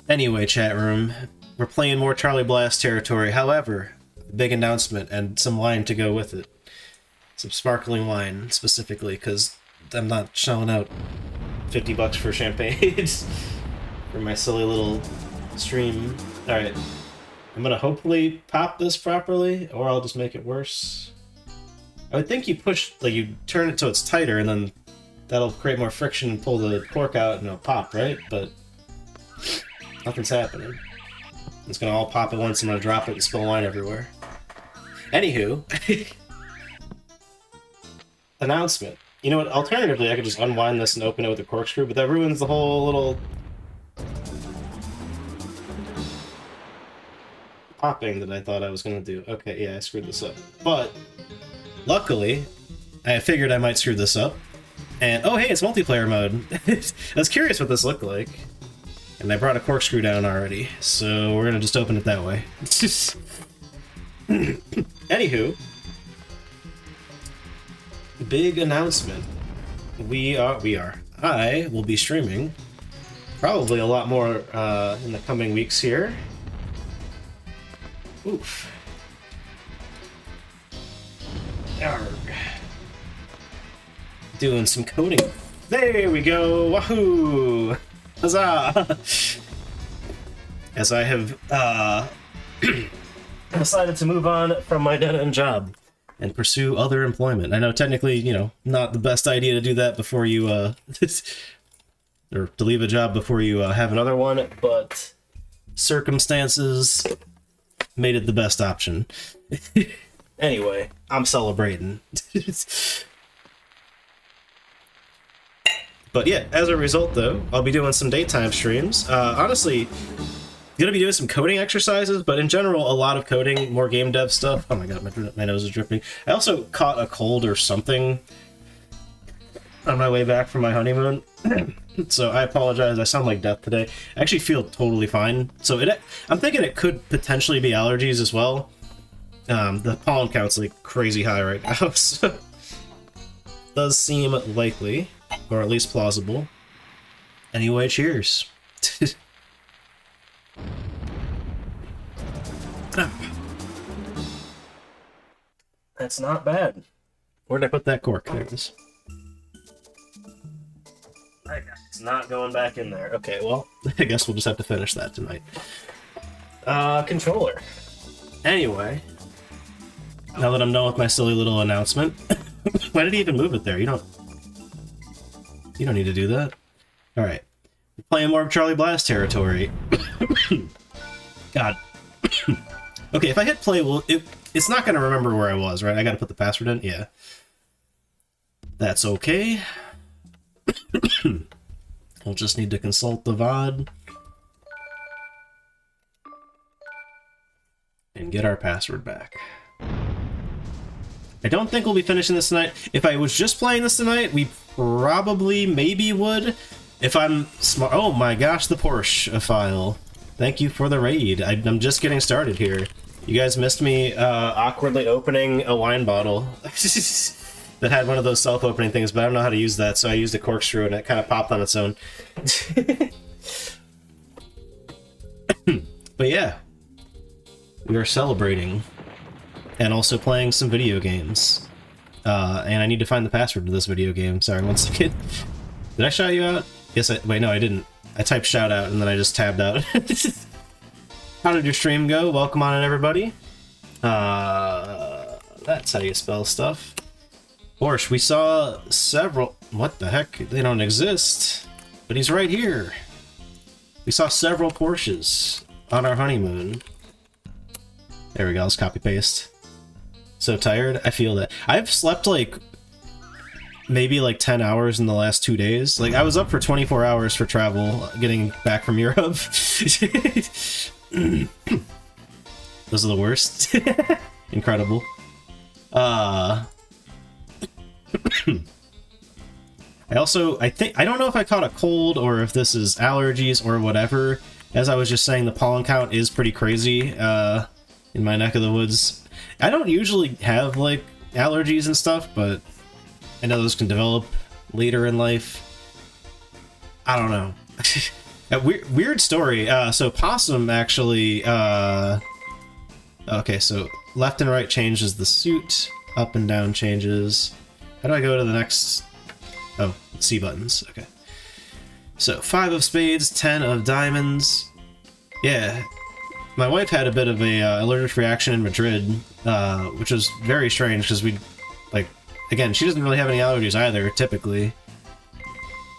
Anyway, chat room, we're playing more Charlie Blast territory. However, big announcement and some wine to go with it. Some sparkling wine, specifically, because I'm not shelling out $50 for champagne for my silly little stream. Alright, I'm gonna hopefully pop this properly, or I'll just make it worse. I would think you push, like, you turn it so it's tighter, and then that'll create more friction and pull the cork out and it'll pop, right? But nothing's happening. It's gonna all pop at once, I'm gonna drop it and spill wine everywhere. Anywho, announcement. You know what, alternatively I could just unwind this and open it with a corkscrew, but that ruins the whole little popping that I thought I was gonna do. Okay, yeah, I screwed this up. But luckily, I figured I might screw this up. And, oh hey, it's multiplayer mode. I was curious what this looked like. And I brought a corkscrew down already, so we're gonna just open it that way. Anywho, big announcement. I will be streaming probably a lot more in the coming weeks here. Oof. Arrgh. Doing some coding. There we go! Wahoo! Huzzah! As I have decided to move on from my dead-end job and pursue other employment. I know technically, you know, not the best idea to do that before you, or to leave a job before you have another one, but circumstances made it the best option. Anyway, I'm celebrating. But yeah, as a result though, I'll be doing some daytime streams. Honestly, gonna be doing some coding exercises, but in general, a lot of coding, more game dev stuff. Oh my god, my nose is dripping. I also caught a cold or something on my way back from my honeymoon. So I apologize, I sound like death today. I actually feel totally fine. So I'm thinking it could potentially be allergies as well. The pollen count's like crazy high right now, so does seem likely, or at least plausible. Anyway, cheers. That's not bad. Where did I put that cork? There it is. It's not going back in there. Okay, well, I guess we'll just have to finish that tonight. Controller. Anyway, now that I'm done with my silly little announcement, why did he even move it there? You don't need to do that. All right, we're playing more of Charlie Blast territory. God. Okay, if I hit play, well, it's not gonna remember where I was, right? I gotta put the password in. Yeah, that's okay. We'll just need to consult the VOD and get our password back. I don't think we'll be finishing this tonight. If I was just playing this tonight, we probably maybe would. If I'm smart. Oh my gosh, the Porsche file. Thank you for the raid. I'm just getting started here. You guys missed me awkwardly opening a wine bottle that had one of those self-opening things, but I don't know how to use that, so I used a corkscrew and it kind of popped on its own. But yeah, we are celebrating and also playing some video games. And I need to find the password to this video game. Sorry, one second. Did I shout you out? Yes, wait, no, I didn't. I typed shout out and then I just tabbed out. How did your stream go? Welcome on in, everybody. That's how you spell stuff. Porsche, we saw several... What the heck? They don't exist. But he's right here. We saw several Porsches on our honeymoon. There we go, let's copy paste. So tired? I feel that. I've slept like... maybe like 10 hours in the last 2 days. Like, I was up for 24 hours for travel, getting back from Europe. Those are the worst. Incredible. I don't know if I caught a cold or if this is allergies or whatever. As I was just saying, the pollen count is pretty crazy in my neck of the woods. I don't usually have like allergies and stuff, but I know those can develop later in life. I don't know. A weird story. So Possum actually, okay, so left and right changes the suit, up and down changes. How do I go to the next? Oh, C buttons, okay. So 5 of spades, 10 of diamonds. Yeah, my wife had a bit of a allergic reaction in Madrid, which was very strange because we, like, again, she doesn't really have any allergies either, typically.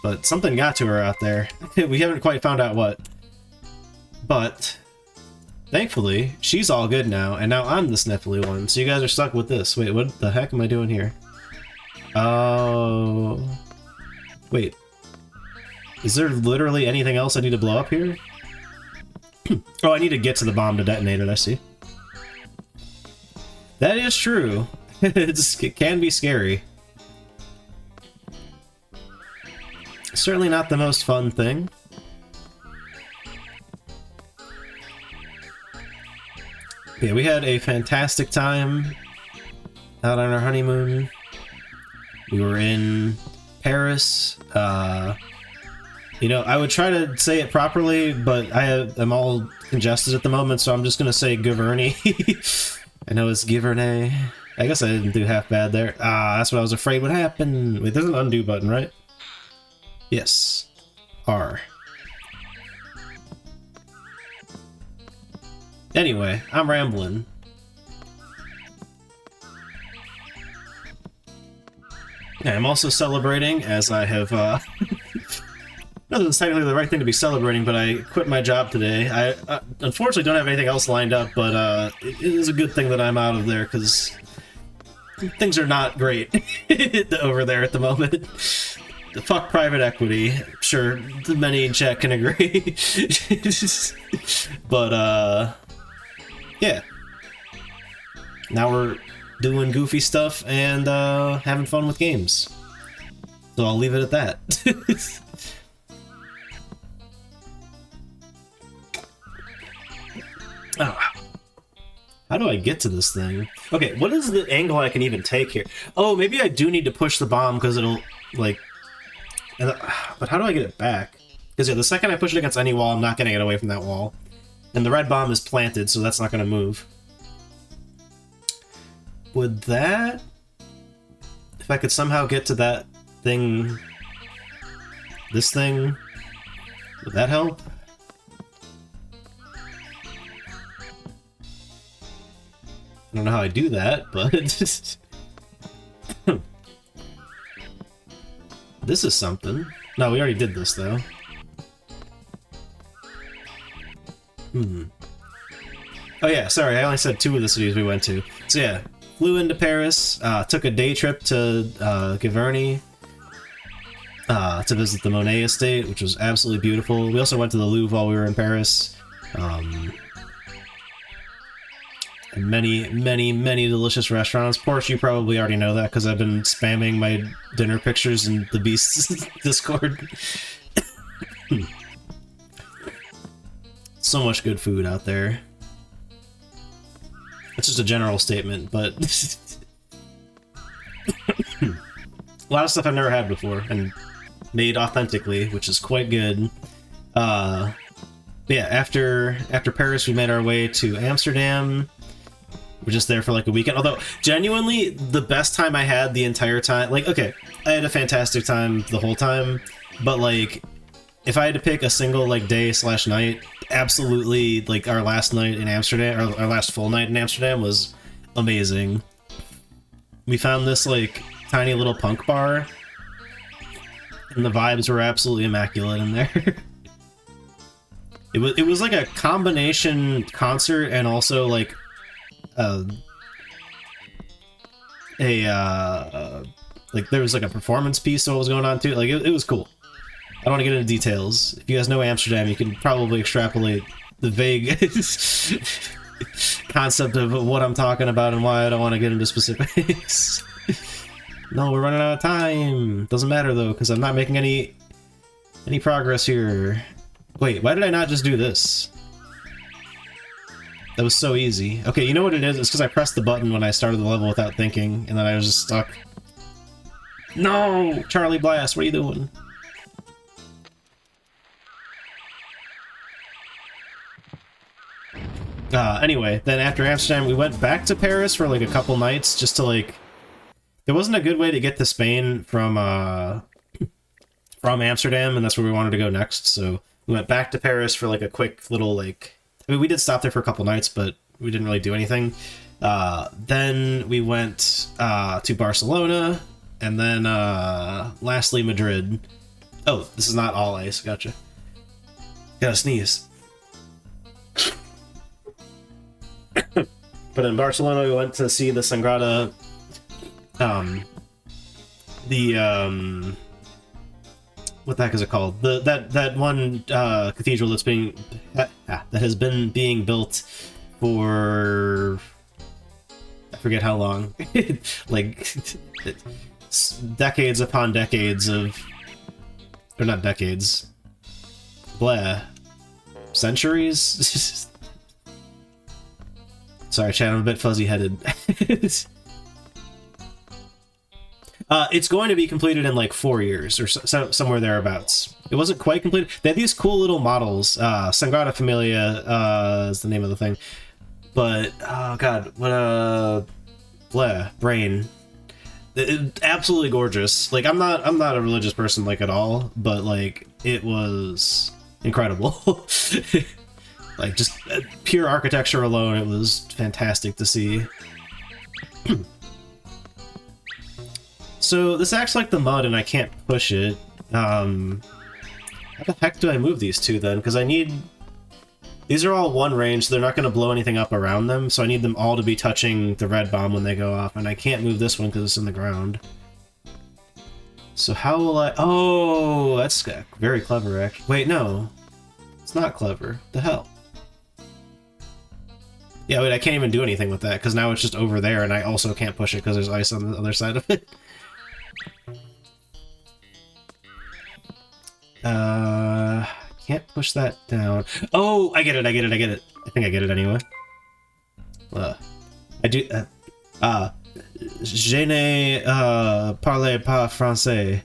But something got to her out there. We haven't quite found out what. But thankfully, she's all good now, and now I'm the sniffly one, so you guys are stuck with this. Wait, what the heck am I doing here? Oh... Wait. Is there literally anything else I need to blow up here? Oh, I need to get to the bomb to detonate it, I see. That is true. It can be scary. Certainly not the most fun thing. Yeah, we had a fantastic time out on our honeymoon. We were in Paris. You know, I would try to say it properly, but I'm all congested at the moment, so I'm just gonna say Giverny. I know it's Giverny. I guess I didn't do half bad there. That's what I was afraid would happen. Wait, there's an undo button, right? Yes. R. Anyway, I'm rambling. Yeah, I'm also celebrating, as I have, not that it's technically the right thing to be celebrating, but I quit my job today. I unfortunately don't have anything else lined up, but it is a good thing that I'm out of there, because things are not great over there at the moment. Fuck private equity. Sure, many in chat can agree. But, yeah. Now we're doing goofy stuff and having fun with games. So I'll leave it at that. Oh. How do I get to this thing? Okay, what is the angle I can even take here? Oh, maybe I do need to push the bomb because it'll, like... But how do I get it back? Because yeah, the second I push it against any wall, I'm not getting it away from that wall. And the red bomb is planted, so that's not going to move. Would that... If I could somehow get to that thing... This thing... Would that help? I don't know how I do that, but... This is something. No, we already did this, though. Oh yeah, sorry, I only said 2 of the cities we went to. So yeah, flew into Paris, took a day trip to Giverny to visit the Monet estate, which was absolutely beautiful. We also went to the Louvre while we were in Paris. And many delicious restaurants. Porsche, you probably already know that because I've been spamming my dinner pictures in the Beast's Discord. So much good food out there. It's just a general statement, but... A lot of stuff I've never had before, and made authentically, which is quite good. Yeah, after Paris, we made our way to Amsterdam. We're just there for like a weekend. Although, genuinely, the best time I had the entire time... Like, okay, I had a fantastic time the whole time, but like, if I had to pick a single like day / night, absolutely, like our last night in Amsterdam, or our last full night in Amsterdam was amazing. We found this like tiny little punk bar, and the vibes were absolutely immaculate in there. It was like a combination concert and also like like there was like a performance piece of what was going on too. Like it was cool. I don't want to get into details. If you guys know Amsterdam, you can probably extrapolate the vague concept of what I'm talking about and why I don't want to get into specifics. No, we're running out of time. Doesn't matter though, because I'm not making any progress here. Wait, why did I not just do this? That was so easy. Okay, you know what it is? It's because I pressed the button when I started the level without thinking, and then I was just stuck. No! Charlie Blast, what are you doing? Anyway, then after Amsterdam, we went back to Paris for like a couple nights just to like. There wasn't a good way to get to Spain from Amsterdam, and that's where we wanted to go next. So we went back to Paris for like a quick little like. I mean, we did stop there for a couple nights, but we didn't really do anything. Then we went to Barcelona, and then lastly Madrid. Oh, this is not all ice. Gotcha. Gotta sneeze. But in Barcelona, we went to see the Sagrada, what the heck is it called? That one cathedral that's that has been being built for I forget how long, like decades upon decades of, or not decades, blah, centuries. Sorry, Chad, I'm a bit fuzzy-headed. It's going to be completed in like 4 years or somewhere thereabouts. It wasn't quite completed. They had these cool little models. Sagrada Familia is the name of the thing. But oh god, what brain. Absolutely gorgeous. Like I'm not a religious person like at all, but like it was incredible. Like, just pure architecture alone, it was fantastic to see. So, this acts like the mud, and I can't push it. How the heck do I move these two, then? Because I need... These are all one range, so they're not going to blow anything up around them, so I need them all to be touching the red bomb when they go off, and I can't move this one because it's in the ground. So how will I... Oh, that's very clever, actually. Wait, no. It's not clever. The hell? Yeah, wait, I can't even do anything with that, because now it's just over there, and I also can't push it because there's ice on the other side of it. Can't push that down. Oh, I get it. I think I get it anyway. I do, je ne parle pas français.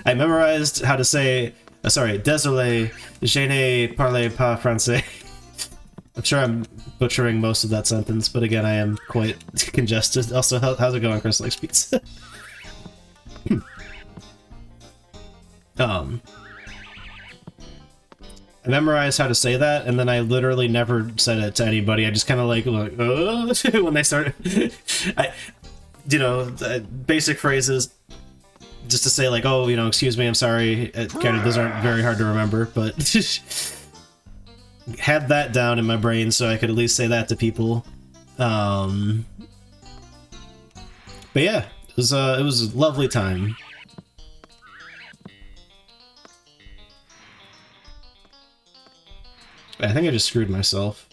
I memorized how to say, sorry, désolé, je ne parle pas français. I'm sure I'm butchering most of that sentence, but again, I am quite congested. Also, how's it going, Chris Likes Pizza? I memorized how to say that, and then I literally never said it to anybody. I just kind of like when they started, basic phrases, just to say like, oh, excuse me, I'm sorry. Kind of, those aren't very hard to remember, but had that down in my brain so I could at least say that to people. But yeah, it was a lovely time. I think I just screwed myself.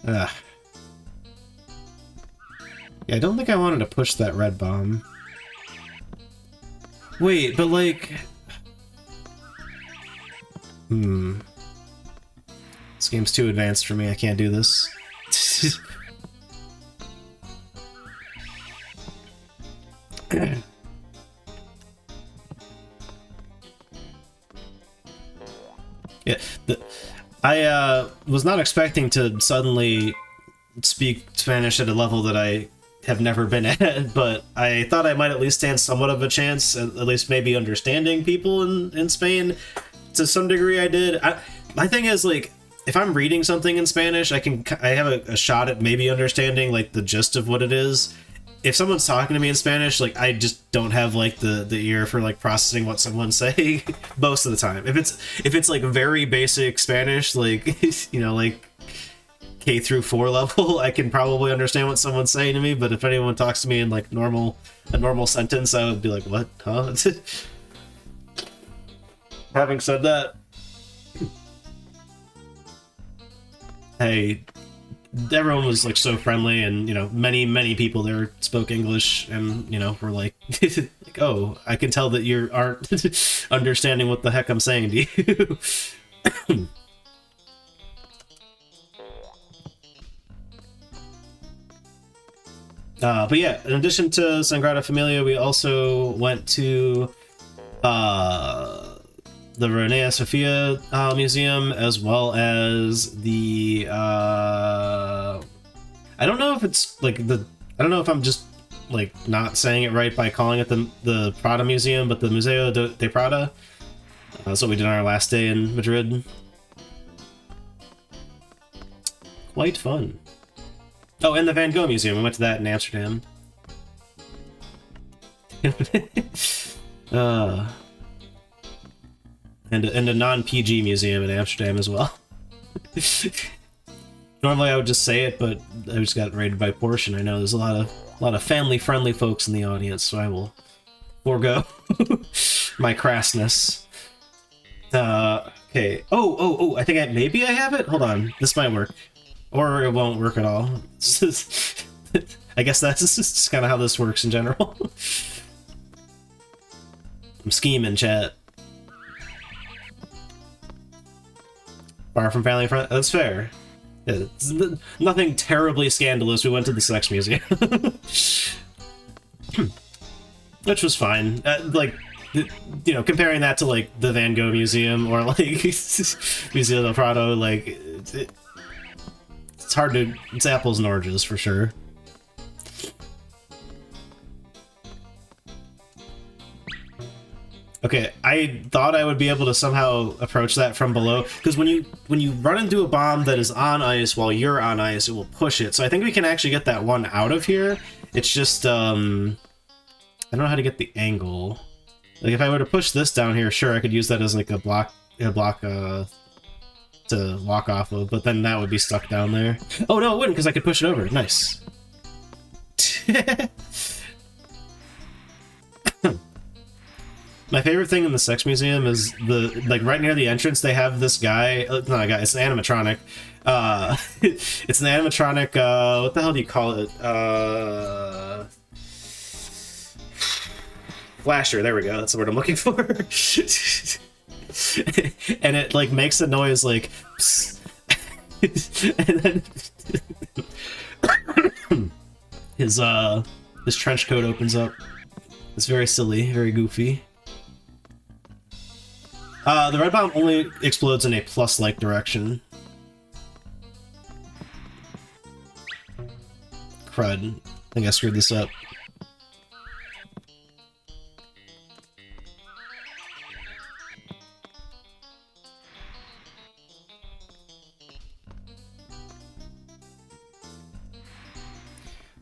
Ugh. Yeah, I don't think I wanted to push that red bomb. Wait, but like... This game's too advanced for me, I can't do this. Yeah, I was not expecting to suddenly speak Spanish at a level that I have never been at, but I thought I might at least stand somewhat of a chance, at least maybe understanding people in Spain. To some degree I did. My thing is, like, if I'm reading something in Spanish, I have a shot at maybe understanding, like, the gist of what it is. If someone's talking to me in Spanish, like, I just don't have, like, the ear for, like, processing what someone's saying most of the time. If it's like very basic Spanish, like, like K through 4 level, I can probably understand what someone's saying to me, but if anyone talks to me in, like, a normal sentence, I would be like, what? Huh? Having said that, hey, everyone was like so friendly, and many people there spoke English, and were like, like, oh, I can tell that you aren't understanding what the heck I'm saying to you. But yeah, in addition to Sagrada Familia, we also went to the Renea Sofia museum, as well as the I don't know if it's like I don't know if I'm just like not saying it right by calling it the Prada Museum, but the Museo de Prada. That's what we did on our last day in Madrid. Quite fun. Oh, and the Van Gogh Museum. We went to that in Amsterdam. And a non-PG museum in Amsterdam as well. Normally I would just say it, but I just got raided by Porsche, and I know there's a lot of family-friendly folks in the audience, so I will forego my crassness. Okay. Oh! I think maybe I have it. Hold on, this might work, or it won't work at all. I guess that's just kind of how this works in general. I'm scheming, chat. Far from family friend. That's fair. Yeah, it's nothing terribly scandalous. We went to the sex museum, which was fine. Like, you know, comparing that to like the Van Gogh Museum or like Museo del Prado, like it's hard to. It's apples and oranges for sure. Okay, I thought I would be able to somehow approach that from below, because when you run into a bomb that is on ice while you're on ice, it will push it. So I think we can actually get that one out of here. It's just I don't know how to get the angle. Like if I were to push this down here, sure, I could use that as like a block to walk off of, but then that would be stuck down there. Oh no, it wouldn't, because I could push it over. Nice. My favorite thing in the sex museum is like right near the entrance they have this guy. Not a guy. It's an animatronic. It's an animatronic. What the hell do you call it? Flasher. There we go. That's the word I'm looking for. And it like makes a noise like. And then his trench coat opens up. It's very silly, very goofy. The red bomb only explodes in a plus-like direction. Crud. I think I screwed this up.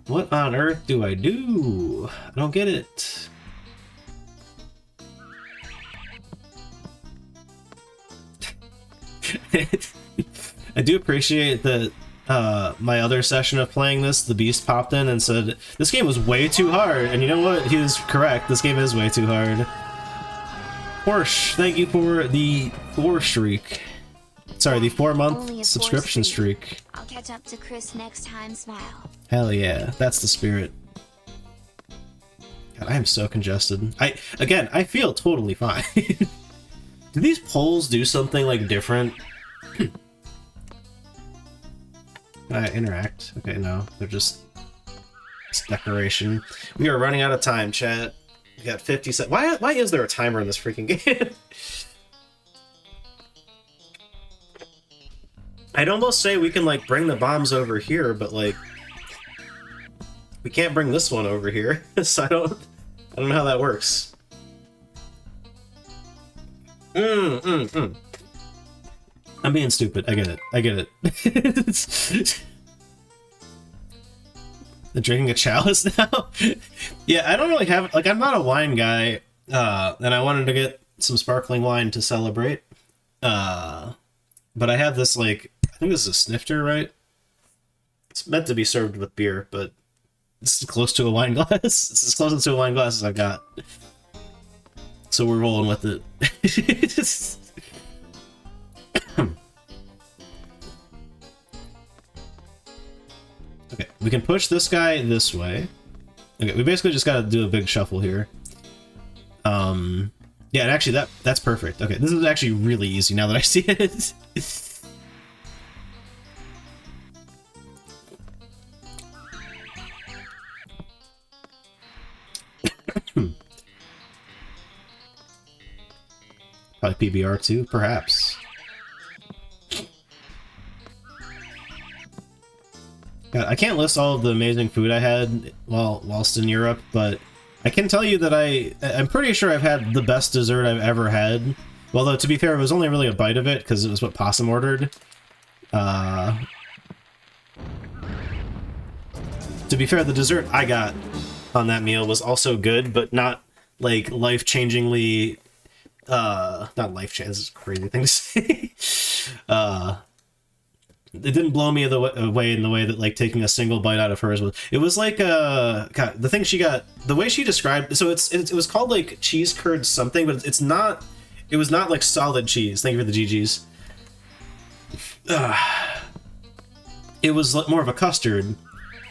What on earth do I do? I don't get it. I do appreciate that my other session of playing this, the Beast popped in and said, this game was way too hard. And you know what? He was correct. This game is way too hard. Porsche, thank you for the 4-month subscription streak. I'll catch up to Chris next time, smile. Hell yeah, that's the spirit. God, I am so congested. I feel totally fine. Do these poles do something like different? Interact. Okay, no, they're just it's decoration. We are running out of time, chat. We got 50 seconds. Why is there a timer in this freaking game? I'd almost say we can like bring the bombs over here, but like we can't bring this one over here. So I don't know how that works. I'm being stupid. I get it. They're drinking a chalice now? Yeah, I don't really have... Like, I'm not a wine guy, and I wanted to get some sparkling wine to celebrate. But I have this, like... I think this is a snifter, right? It's meant to be served with beer, but it's close to a wine glass. It's as close to a wine glass as I've got. So we're rolling with it. Okay, we can push this guy this way. Okay, we basically just gotta do a big shuffle here. Yeah, and actually that's perfect. Okay, this is actually really easy now that I see it. Probably like PBR too, perhaps. God, I can't list all of the amazing food I had whilst in Europe, but I can tell you that I'm pretty sure I've had the best dessert I've ever had. Although, to be fair, it was only really a bite of it, because it was what Possum ordered. To be fair, the dessert I got on that meal was also good, but not, like, life-changingly... not life-changing, this is a crazy thing to say. It didn't blow me away in the way that, like, taking a single bite out of hers was. It was like, God, the thing she got, the way she described, so it was called, like, cheese curd something, but it's not, it was not, like, solid cheese. Thank you for the GGs. It was more of a custard.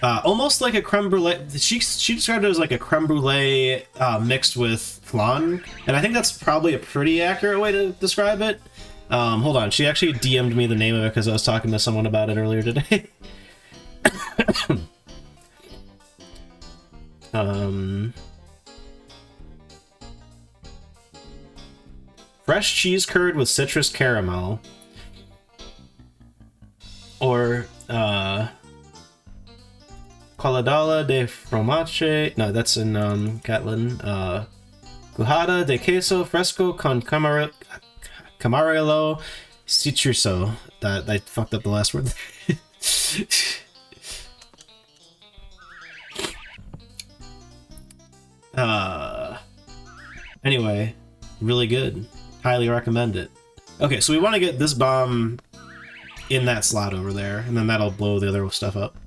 Almost like a creme brulee. She described it as like a creme brulee mixed with flan, and I think that's probably a pretty accurate way to describe it. Hold on, she actually DM'd me the name of it because I was talking to someone about it earlier today. Fresh cheese curd with citrus caramel. Or, Coladala de Fromace. No, that's in, Catlin. Cuajada de queso fresco con camarelo citruso. That I fucked up the last word. Anyway, really good. Highly recommend it. Okay, so we want to get this bomb in that slot over there, and then that'll blow the other stuff up.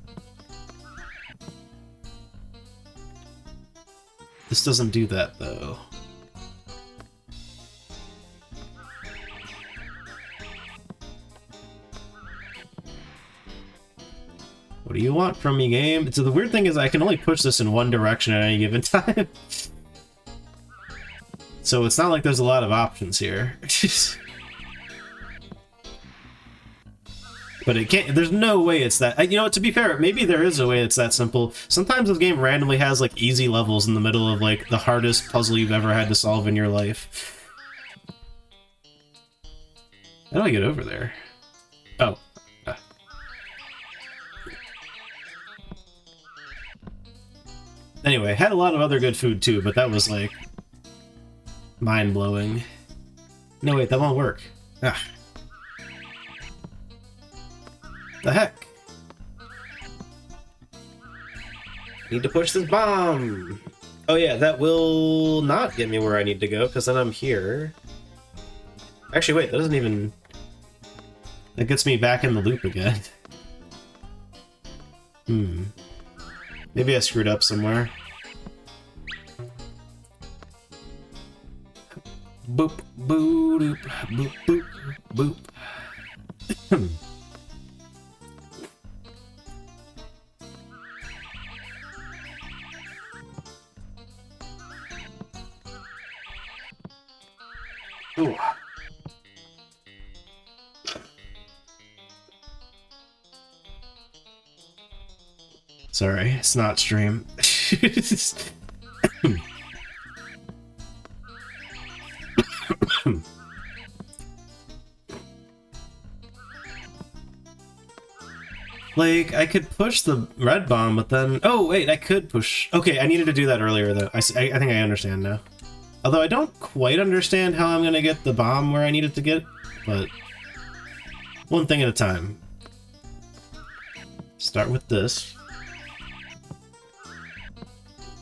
This doesn't do that, though. What do you want from me, game? So the weird thing is I can only push this in one direction at any given time. So it's not like there's a lot of options here. But it can't, there's no way it's that, you know, to be fair, maybe there is a way it's that simple. Sometimes this game randomly has, like, easy levels in the middle of, like, the hardest puzzle you've ever had to solve in your life. How do I get over there? Oh. Anyway, had a lot of other good food, too, but that was, like, mind-blowing. No, wait, that won't work. Ah. The heck? Need to push this bomb! Oh yeah, that will not get me where I need to go, because then I'm here. Actually, wait, that doesn't even... That gets me back in the loop again. Maybe I screwed up somewhere. Boop, boo, doop, boop, boop, boop. Ooh. Sorry, it's not stream. Like, I could push the red bomb, but then... Oh, wait, I could push... Okay, I needed to do that earlier, though. I think I understand now. Although I don't quite understand how I'm gonna get the bomb where I need it to get, but... One thing at a time. Start with this.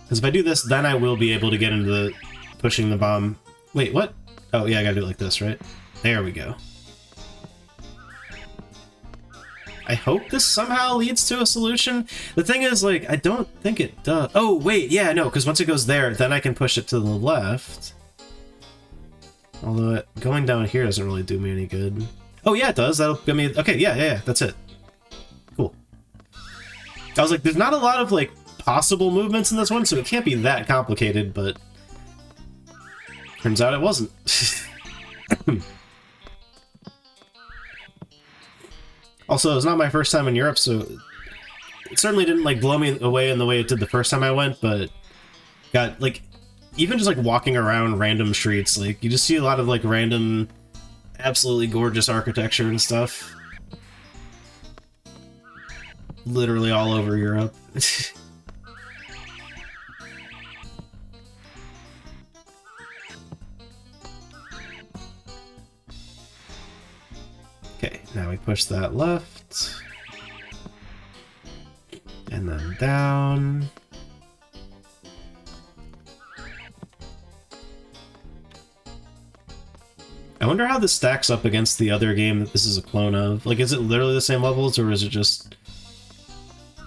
Because if I do this, then I will be able to get into the... pushing the bomb... Wait, what? Oh, yeah, I gotta do it like this, right? There we go. I hope this somehow leads to a solution. The thing is, like, I don't think it does. Oh, wait, yeah, no, because once it goes there, then I can push it to the left. Although going down here doesn't really do me any good. Oh, yeah, it does. That'll get me... Okay, yeah, that's it. Cool. I was like, there's not a lot of, like, possible movements in this one, so it can't be that complicated, but... Turns out it wasn't. Also, it's not my first time in Europe, so it certainly didn't, like, blow me away in the way it did the first time I went, but got, like, even just like walking around random streets, like you just see a lot of like random, absolutely gorgeous architecture and stuff. Literally all over Europe. Okay, now we push that left. And then down. I wonder how this stacks up against the other game that this is a clone of. Like, is it literally the same levels, or is it just...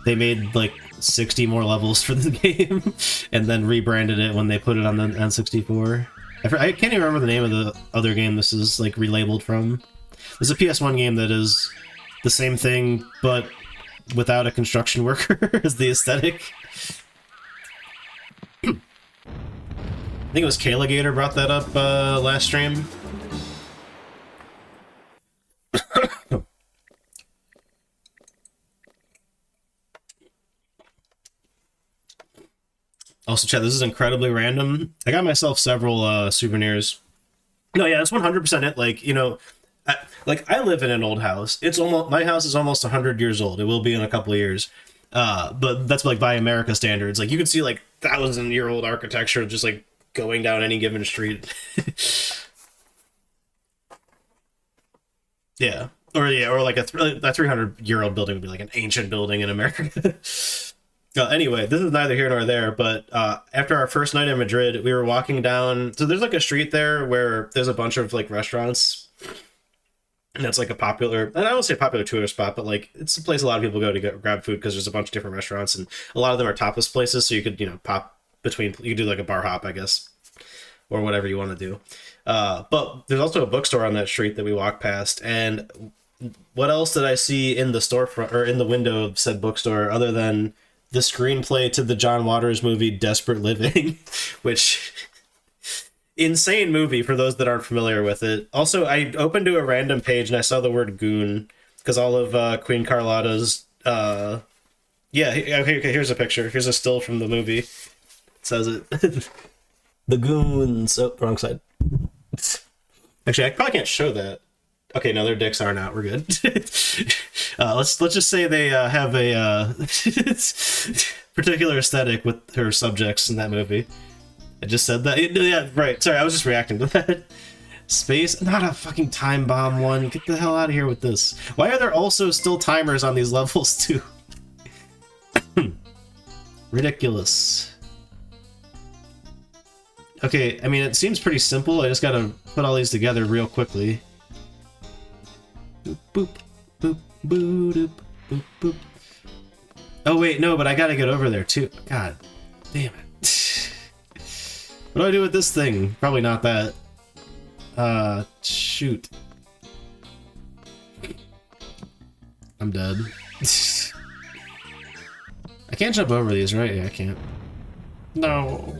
they made, like, 60 more levels for the game, and then rebranded it when they put it on the N64? I can't even remember the name of the other game this is, like, relabeled from. There's a PS1 game that is the same thing, but without a construction worker as the aesthetic. I think it was Kaligator brought that up last stream. Also, chat, this is incredibly random. I got myself several souvenirs. No, yeah, it's 100% it. Like, you know, I live in an old house. It's almost, my house is almost 100 years old. It will be in a couple of years. But that's like by America standards. Like, you can see like 1,000-year-old architecture just like going down any given street. Yeah. Or like a 300-year-old building would be like an ancient building in America. Anyway, this is neither here nor there, but after our first night in Madrid, we were walking down... So there's like a street there where there's a bunch of like restaurants. And that's like a popular... And I won't say popular tourist spot, but like it's a place a lot of people go to grab food because there's a bunch of different restaurants. And a lot of them are tapas places, so you could, you know, pop between... You could do like a bar hop, I guess. Or whatever you want to do. But there's also a bookstore on that street that we walked past. And what else did I see in the storefront or in the window of said bookstore other than the screenplay to the John Waters movie Desperate Living, which insane movie for those that aren't familiar with it. Also, I opened to a random page and I saw the word goon because all of Queen Carlotta's yeah, okay, here's a picture. Here's a still from the movie. It says it. The goons. Oh, wrong side. Actually, I probably can't show that. Okay, no, their dicks aren't out. We're good. Let's just say they have a particular aesthetic with her subjects in that movie. I just said that. Yeah, right. Sorry, I was just reacting to that. Space, not a fucking time bomb one. Get the hell out of here with this. Why are there also still timers on these levels too? Ridiculous. Okay, I mean, it seems pretty simple. I just gotta put all these together real quickly. Boop, boop, boop, boop, doop, boop, boop. Oh, wait, no, but I gotta get over there, too. God damn it. What do I do with this thing? Probably not that. Shoot. I'm dead. I can't jump over these, right? Yeah, I can't. No.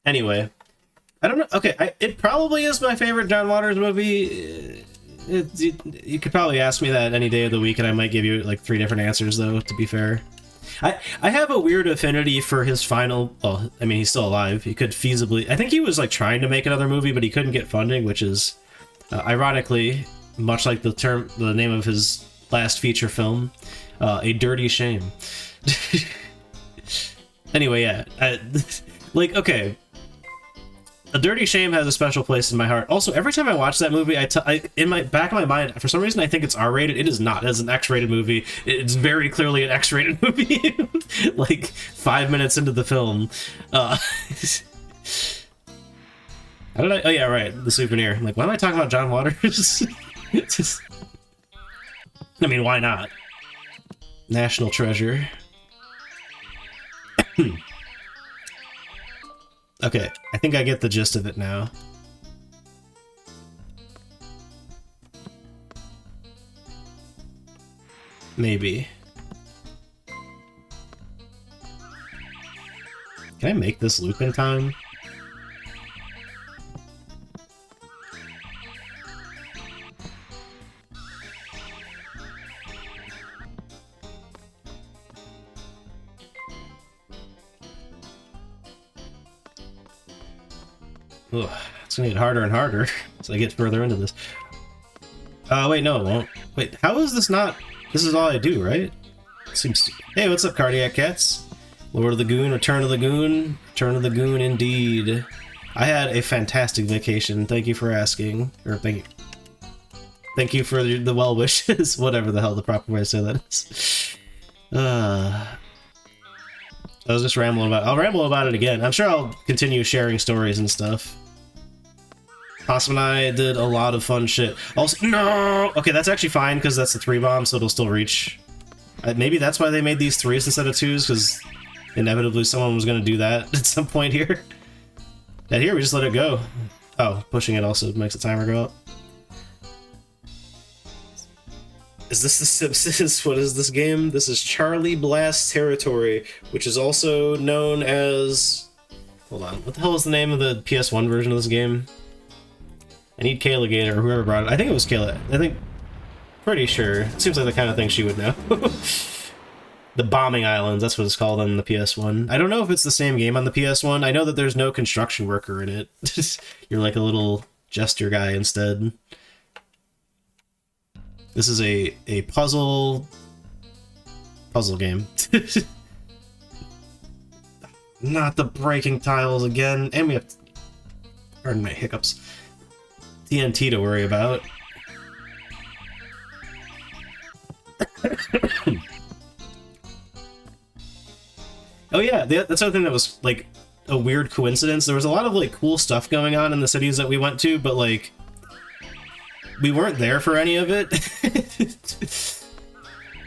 Anyway, I don't know. Okay, it probably is my favorite John Waters movie. You could probably ask me that any day of the week, and I might give you like 3 different answers, though, to be fair. I have a weird affinity for his final... Well, I mean, he's still alive. He could feasibly... I think he was like trying to make another movie, but he couldn't get funding, which is, ironically, much like the name of his last feature film, A Dirty Shame. Anyway, yeah. Like, okay... A Dirty Shame has a special place in my heart. Also, every time I watch that movie, in my back of my mind, for some reason, I think it's R-rated. It is not. It is an X-rated movie. It's very clearly an X-rated movie. Like 5 minutes into the film. How did I? Oh yeah, right. The souvenir. I'm like, why am I talking about John Waters? I mean, why not? National treasure. Okay, I think I get the gist of it now. Maybe. Can I make this loop in time? Ugh, it's gonna get harder and harder as I get further into this. Wait, no, it won't. Wait, how is this not... This is all I do, right? Seems... Hey, what's up, Cardiac Cats? Lord of the Goon, Return of the Goon. Return of the Goon, indeed. I had a fantastic vacation. Thank you for asking. Or thank you for the well wishes. Whatever the hell the proper way to say that is. I was just rambling about... I'll ramble about it again. I'm sure I'll continue sharing stories and stuff. Possum and I did a lot of fun shit. Also, no! Okay, that's actually fine, because that's the 3-bomb, so it'll still reach. Maybe that's why they made these 3s instead of 2s, because inevitably someone was going to do that at some point here. And here, we just let it go. Oh, pushing it also makes the timer go up. Is this The Simpsons? What is this game? This is Charlie Blast Territory, which is also known as... Hold on, what the hell is the name of the PS1 version of this game? I need Kayla Gator, or whoever brought it. I think it was Kayla. I think... Pretty sure. It seems like the kind of thing she would know. The Bombing Islands, that's what it's called on the PS1. I don't know if it's the same game on the PS1. I know that there's no construction worker in it. You're like a little jester guy instead. This is a puzzle game. Not the breaking tiles again. And we have... Pardon my hiccups. TNT to worry about. Oh yeah, that's another thing that was, like, a weird coincidence. There was a lot of, like, cool stuff going on in the cities that we went to, but, like, we weren't there for any of it.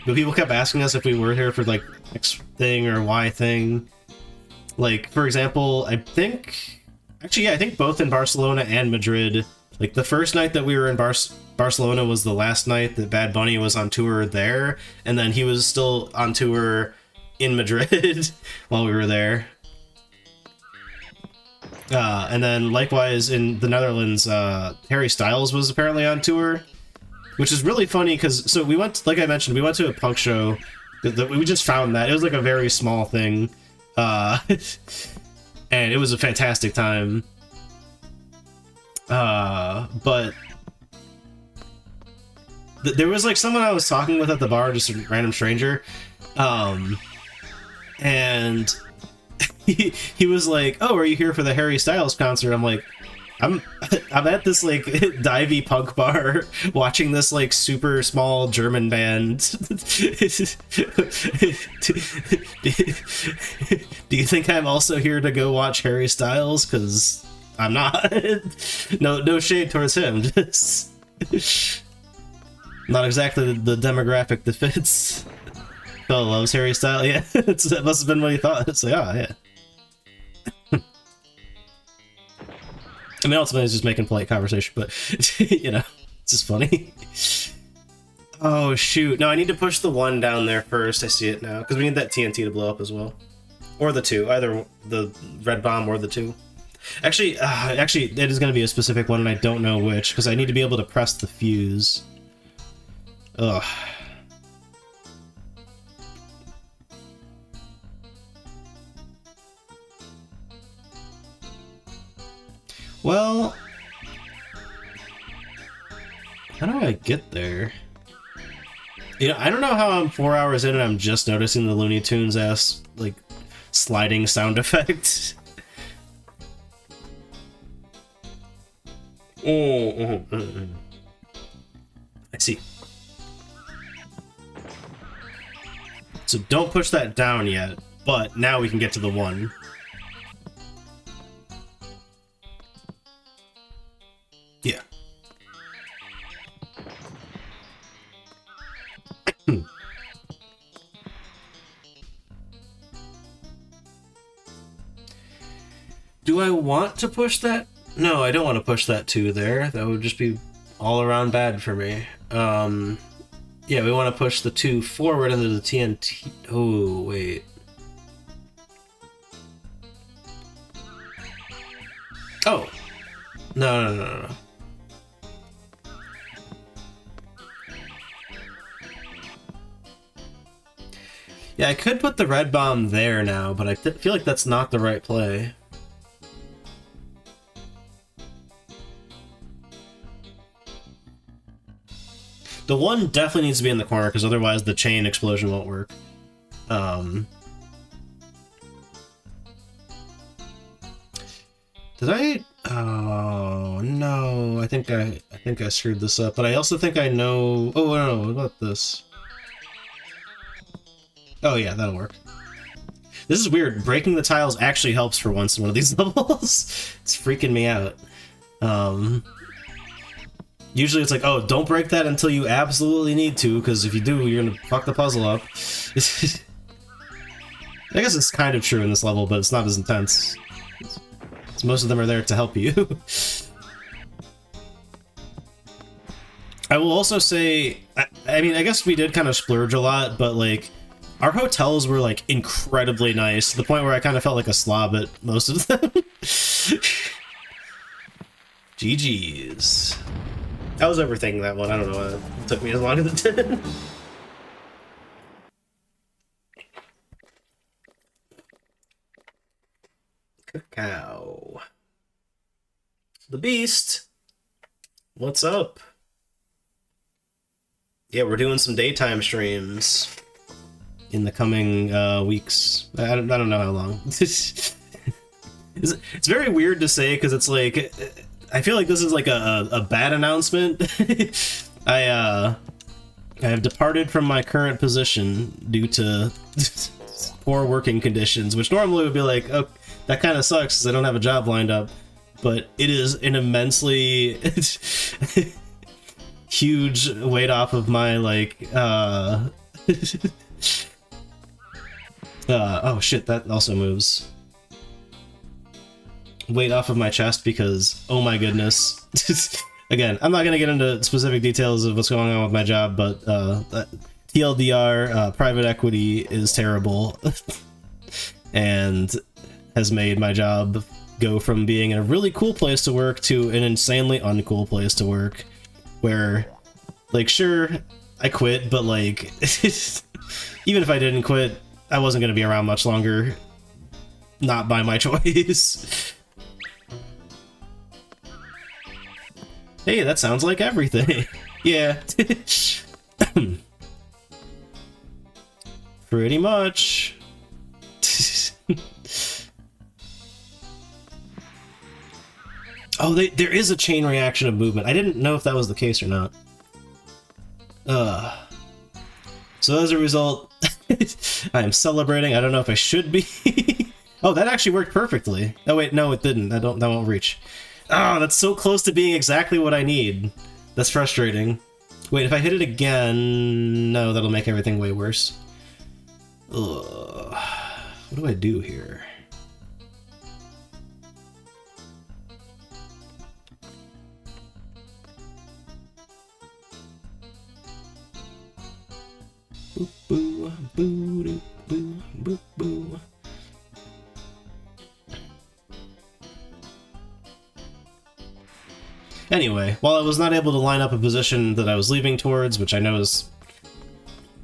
But people kept asking us if we were here for, like, X thing or Y thing. Like, for example, I think... Actually, yeah, I think both in Barcelona and Madrid... Like, the first night that we were in Barcelona was the last night that Bad Bunny was on tour there, and then he was still on tour in Madrid while we were there. And then, likewise, in the Netherlands, Harry Styles was apparently on tour, which is really funny, because, so we went, like I mentioned, we went to a punk show, we just found that. It was, like, a very small thing, and it was a fantastic time. But there was like someone I was talking with at the bar, just a random stranger, and he was like, "Oh, are you here for the Harry Styles concert?" I'm like, I'm at this like divey punk bar watching this like super small German band. Do you think I'm also here to go watch Harry Styles? Because I'm not. No shade towards him. Just not exactly the demographic that fits. Phil loves Harry Styles. Yeah, that must have been what he thought. It's like, oh yeah. I mean, ultimately, it's just making polite conversation, but you know, it's just funny. Oh shoot! No, I need to push the 1 down there first. I see it now because we need that TNT to blow up as well, or the 2, either the red bomb or the 2. Actually, it is going to be a specific one, and I don't know which, because I need to be able to press the fuse. Ugh. Well... How do I get there? You know, I don't know how I'm 4 hours in and I'm just noticing the Looney Tunes-ass, like, sliding sound effect. I see. So don't push that down yet, but now we can get to the 1. Yeah. Do I want to push that? No, I don't want to push that 2 there. That would just be all around bad for me. Yeah, we want to push the 2 forward into the TNT. Oh, wait. Oh. No. Yeah, I could put the red bomb there now, but I feel like that's not the right play. The one definitely needs to be in the corner, because otherwise the chain explosion won't work. Did I? Oh no! I think I screwed this up. But I also think I know. Oh no! What about this? Oh yeah, that'll work. This is weird. Breaking the tiles actually helps for once in one of these levels. It's freaking me out. Usually it's like, oh, don't break that until you absolutely need to, because if you do, you're gonna fuck the puzzle up. I guess it's kind of true in this level, but it's not as intense. Most of them are there to help you. I will also say, I mean, I guess we did kind of splurge a lot, but like, our hotels were like incredibly nice, to the point where I kind of felt like a slob at most of them. GG's. I was overthinking that one, I don't know why it took me as long as it did. Cacao. The Beast. What's up? Yeah, we're doing some daytime streams in the coming weeks. I don't know how long. It's very weird to say, because it's like, I feel like this is like a bad announcement. I have departed from my current position due to poor working conditions, which normally would be like, oh, that kind of sucks because I don't have a job lined up. But it is an immensely huge weight off of my, like, oh shit, that also moves. Weight off of my chest because, oh my goodness. Again, I'm not going to get into specific details of what's going on with my job, but TLDR, private equity is terrible and has made my job go from being a really cool place to work to an insanely uncool place to work, where, like, sure, I quit, but, like, even if I didn't quit, I wasn't going to be around much longer. Not by my choice. Hey, that sounds like everything. Yeah. Pretty much. Oh, there is a chain reaction of movement. I didn't know if that was the case or not. So as a result, I am celebrating. I don't know if I should be. Oh, that actually worked perfectly. Oh wait, no, it didn't. That won't reach. Oh, that's so close to being exactly what I need. That's frustrating. Wait, if I hit it again... No, that'll make everything way worse. Ugh. What do I do here? Boo, boo, boo, doo, boo, boo, boo. Anyway, while I was not able to line up a position that I was leaving towards, which I know is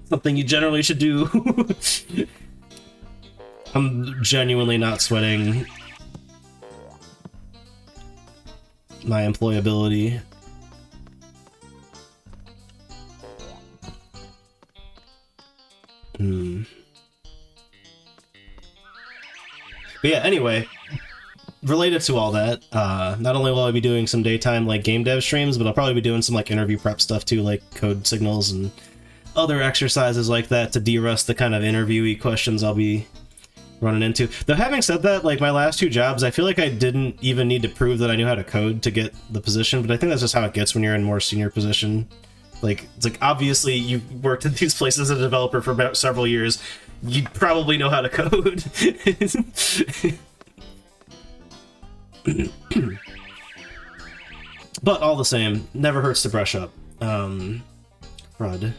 something you generally should do, I'm genuinely not sweating my employability. But yeah, anyway, related to all that, not only will I be doing some daytime, like, game dev streams, but I'll probably be doing some, like, interview prep stuff too, like code signals and other exercises like that to de-rust the kind of interviewee questions I'll be running into. Though having said that, like, my last two jobs, I feel like I didn't even need to prove that I knew how to code to get the position, but I think that's just how it gets when you're in a more senior position. Like, it's like, obviously you worked at these places as a developer for about several years, you probably know how to code. But all the same, never hurts to brush up. Crud.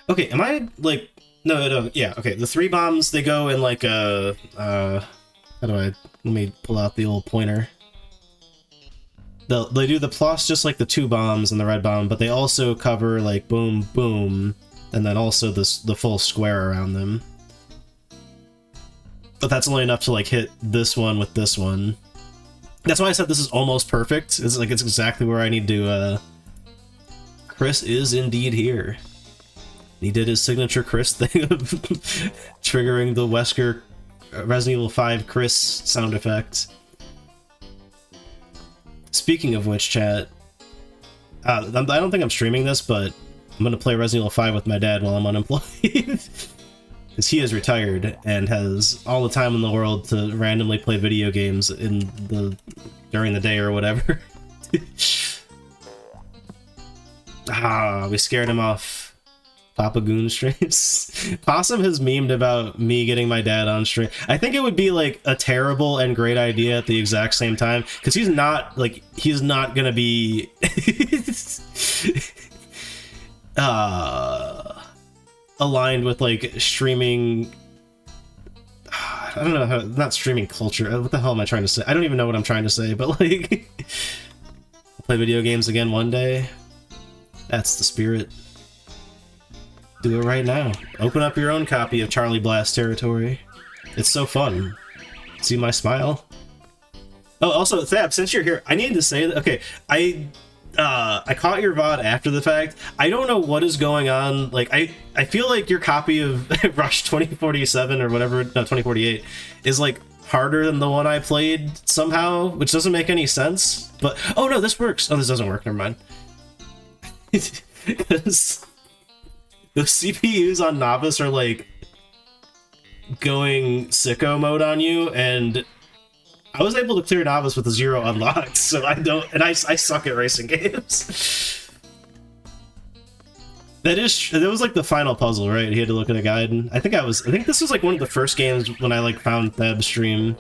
Okay, am I, like... No, yeah, okay, the 3 bombs, they go in, like, how do I... Let me pull out the old pointer. They do the plus just like the 2 bombs and the red bomb, but they also cover like boom, boom, and then also the full square around them. But that's only enough to like hit this one with this one. That's why I said this is almost perfect. It's like it's exactly where I need to. Chris is indeed here. He did his signature Chris thing of triggering the Wesker Resident Evil 5 Chris sound effect. Speaking of which, chat, I don't think I'm streaming this, but I'm gonna play Resident Evil 5 with my dad while I'm unemployed. Because he is retired and has all the time in the world to randomly play video games during the day or whatever. We scared him off. Papa Goon streams. Possum has memed about me getting my dad on stream. I think it would be like a terrible and great idea at the exact same time, because he's not gonna be aligned with like streaming. I don't know how, not streaming culture. What the hell am I trying to say? I don't even know what I'm trying to say, but like play video games again one day. That's the spirit. Do it right now. Open up your own copy of Charlie Blast Territory. It's so fun. See my smile? Oh, also, Thab, since you're here, I need to say that, okay, I caught your VOD after the fact. I don't know what is going on. Like, I feel like your copy of Rush 2047 or whatever, no, 2048, is like harder than the one I played somehow, which doesn't make any sense. But, oh no, this works. Oh, this doesn't work, never mind. Because the CPUs on Novice are like going sicko mode on you, and I was able to clear Novice with a 0 unlocked, so I suck at racing games. That was like the final puzzle, right? He had to look at a guide. I think this was like one of the first games when I like found Theb's stream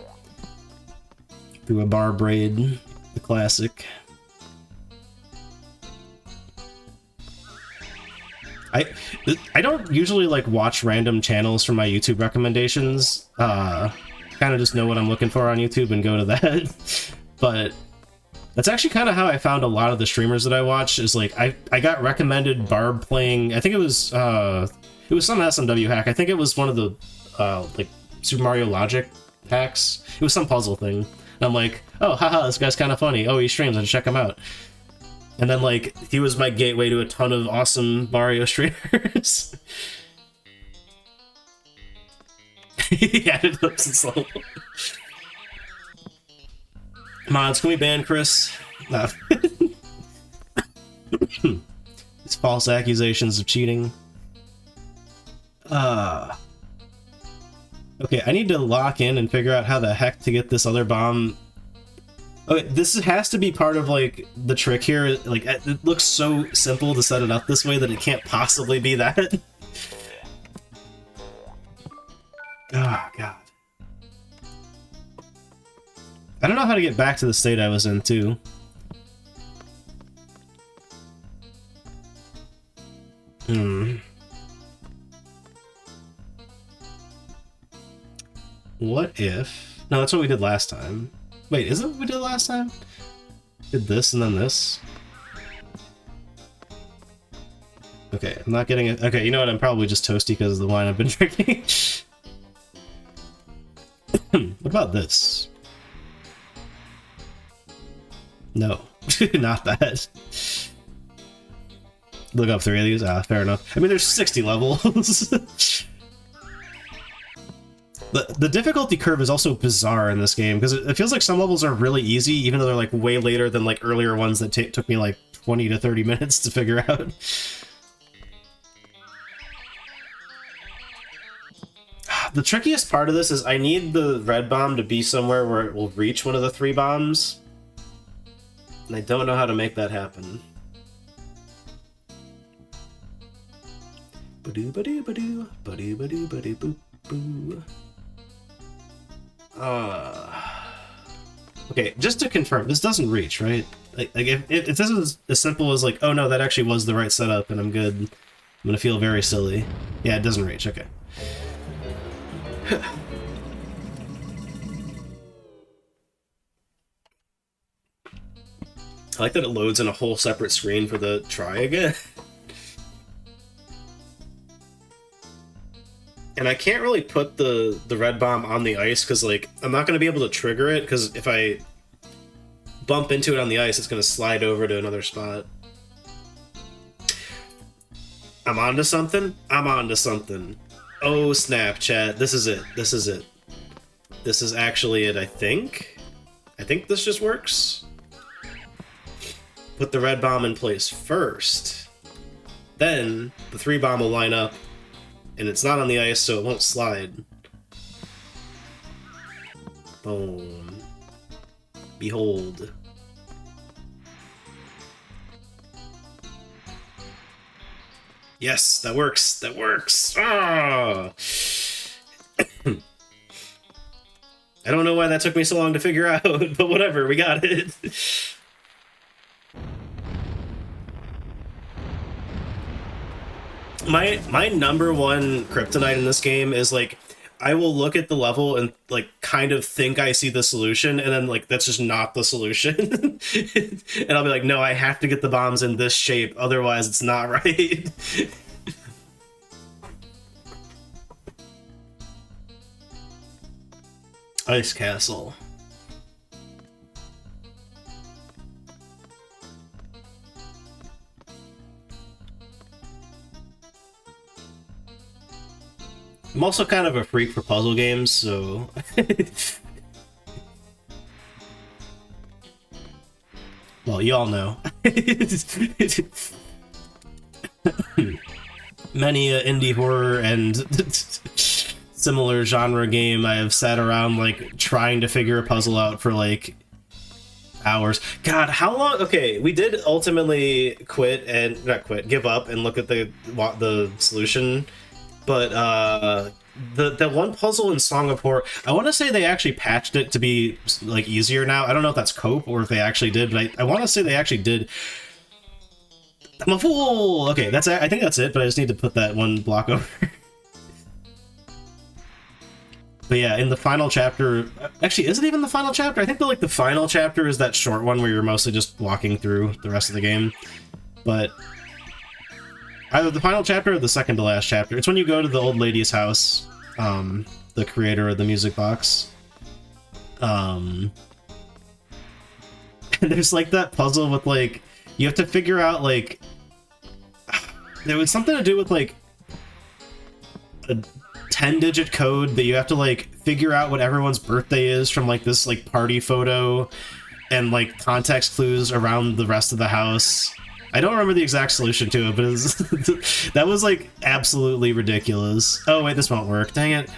through a bar braid, the classic. I don't usually like watch random channels from my YouTube recommendations. Kind of just know what I'm looking for on YouTube and go to that. But that's actually kind of how I found a lot of the streamers that I watch. Is like I got recommended Barb playing. I think it was some SMW hack. I think it was one of the like Super Mario Logic hacks. It was some puzzle thing. And I'm like, oh haha, this guy's kind of funny. Oh, he streams. I should check him out. And then, like, he was my gateway to a ton of awesome Mario streamers. He added up some slow. Mods, can we ban Chris? No. These false accusations of cheating. Okay, I need to lock in and figure out how the heck to get this other bomb. Okay, this has to be part of, like, the trick here. Like, it looks so simple to set it up this way that it can't possibly be that. Oh, God. I don't know how to get back to the state I was in, too. What if... No, that's what we did last time. Wait, isn't what we did last time? Did this and then this? Okay, I'm not getting it. Okay, you know what? I'm probably just toasty because of the wine I've been drinking. What about this? No, not that. Look up 3 of these? Ah, fair enough. I mean, there's 60 levels. The difficulty curve is also bizarre in this game, because it feels like some levels are really easy, even though they're like way later than like earlier ones that took me like 20 to 30 minutes to figure out. The trickiest part of this is I need the red bomb to be somewhere where it will reach one of the 3 bombs. And I don't know how to make that happen. Ba-doo, ba-doo, ba-doo, ba-doo, ba-doo, ba-doo, boo-boo. Okay, just to confirm, this doesn't reach, right? Like if this is as simple as like, oh no, that actually was the right setup and I'm good, I'm gonna feel very silly. Yeah, it doesn't reach, okay. I like that it loads in a whole separate screen for the try again. And I can't really put the red bomb on the ice because, like, I'm not going to be able to trigger it because if I bump into it on the ice, it's going to slide over to another spot. I'm onto something? I'm onto something. Oh, snap, chat. This is it. This is it. This is actually it, I think. I think this just works. Put the red bomb in place first. Then the 3 bomb will line up. And it's not on the ice, so it won't slide. Boom. Behold. Yes, that works. That works. Ah! I don't know why that took me so long to figure out, but whatever, we got it. My number one kryptonite in this game is, like, I will look at the level and, like, kind of think I see the solution, and then, like, that's just not the solution. And I'll be like, no, I have to get the bombs in this shape, otherwise it's not right. Ice Castle. I'm also kind of a freak for puzzle games, so... Well, y'all know. Many indie horror and similar genre game I have sat around, like, trying to figure a puzzle out for, like, hours. God, how long? Okay, we did ultimately quit and... not quit, give up and look at the solution. But the one puzzle in Song of Horror, I want to say they actually patched it to be, like, easier now. I don't know if that's cope or if they actually did, but I want to say they actually did. I'm a fool! Okay, I think that's it, but I just need to put that one block over. But yeah, in the final chapter... Actually, is it even the final chapter? I think the final chapter is that short one where you're mostly just walking through the rest of the game. But... either the final chapter or the second to last chapter. It's when you go to the old lady's house, the creator of the music box. And there's, like, that puzzle with, like, you have to figure out, like... there was something to do with, like, a 10-digit code that you have to, like, figure out what everyone's birthday is from, like, this, like, party photo and, like, context clues around the rest of the house. I don't remember the exact solution to it, but it was that was, like, absolutely ridiculous. Oh, wait, this won't work. Dang it.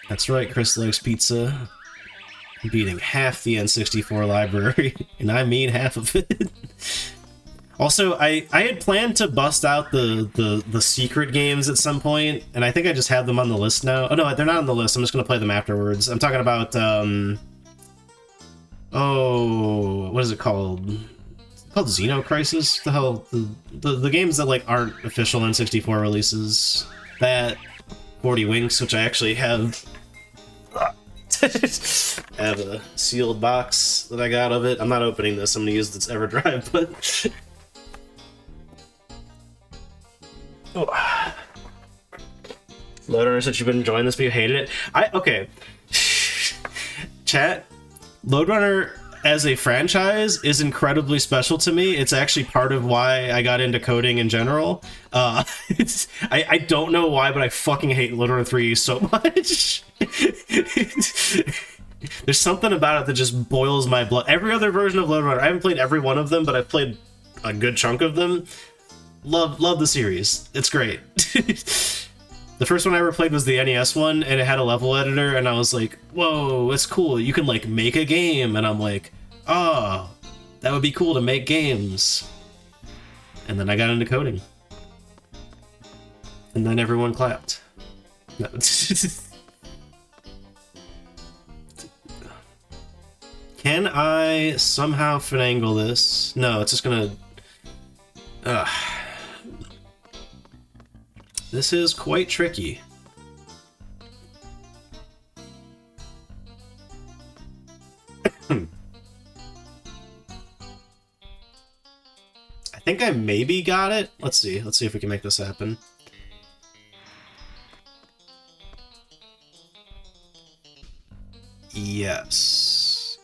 That's right, Chris likes pizza. I'm beating half the N64 library, and I mean half of it. Also, I had planned to bust out the secret games at some point, and I think I just have them on the list now. Oh, no, they're not on the list. I'm just going to play them afterwards. I'm talking about, oh, what is it called? It's called Xeno Crisis? The hell? The games that, like, aren't official N64 releases. That, 40 Winks, which I actually have... I have a sealed box that I got of it. I'm not opening this. I'm gonna use this EverDrive, but... oh. Loadrunner said you've been enjoying this, but you hated it. Okay. Chat, Loadrunner as a franchise is incredibly special to me. It's actually part of why I got into coding in general. I don't know why, but I fucking hate Loadrunner 3 so much. There's something about it that just boils my blood. Every other version of Loadrunner, I haven't played every one of them, but I've played a good chunk of them. Love the series. It's great. The first one I ever played was the NES one, and it had a level editor, and I was like, whoa, it's cool. You can, like, make a game. And I'm like, oh, that would be cool to make games. And then I got into coding. And then everyone clapped. No. Can I somehow finagle this? No, it's just gonna... This is quite tricky. I think I maybe got it. Let's see. Let's see if we can make this happen. Yes.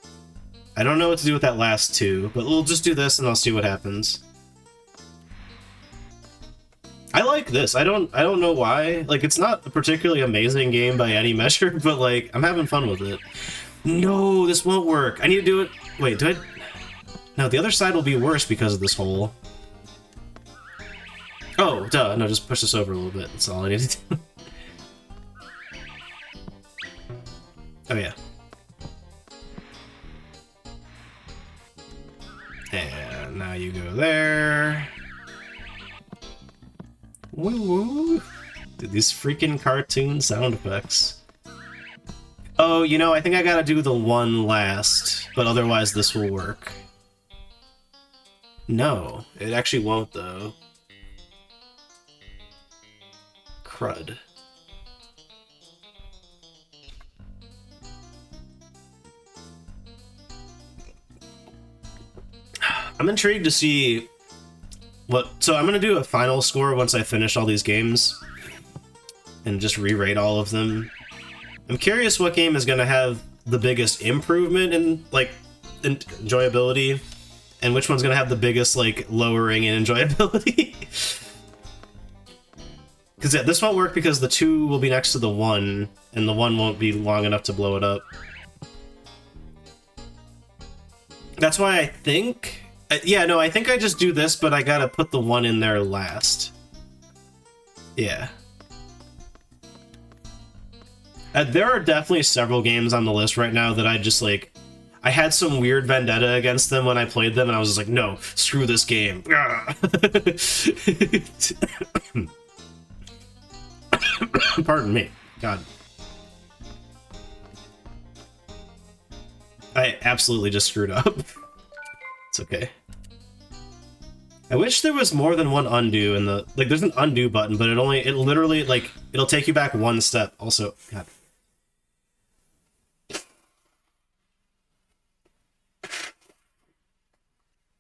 I don't know what to do with that last two, but we'll just do this and I'll see what happens. I like this. I don't know why. Like, it's not a particularly amazing game by any measure, but like, I'm having fun with it. No, this won't work. I need to do it. Wait, do I? No, the other side will be worse because of this hole. Oh, duh. No, just push this over a little bit. That's all I need to do. Oh, yeah. And now you go there. Woo woo. Dude, these freaking cartoon sound effects. Oh, you know, I think I gotta do the one last, but otherwise this will work. No, it actually won't, though. Crud. I'm intrigued to see what... So I'm gonna do a final score once I finish all these games. And just re-rate all of them. I'm curious what game is gonna have the biggest improvement in, like, enjoyability. And which one's gonna have the biggest, like, lowering in enjoyability. Because, yeah, this won't work because the 2 will be next to the 1. And the 1 won't be long enough to blow it up. That's why I think... yeah, no, I think I just do this, but I gotta put the 1 in there last. Yeah. There are definitely several games on the list right now that I just, like... I had some weird vendetta against them when I played them, and I was just like, no, screw this game. Pardon me. God. I absolutely just screwed up. It's okay. I wish there was more than one undo in the... Like, there's an undo button, but it literally, like, it'll take you back one step. Also, God.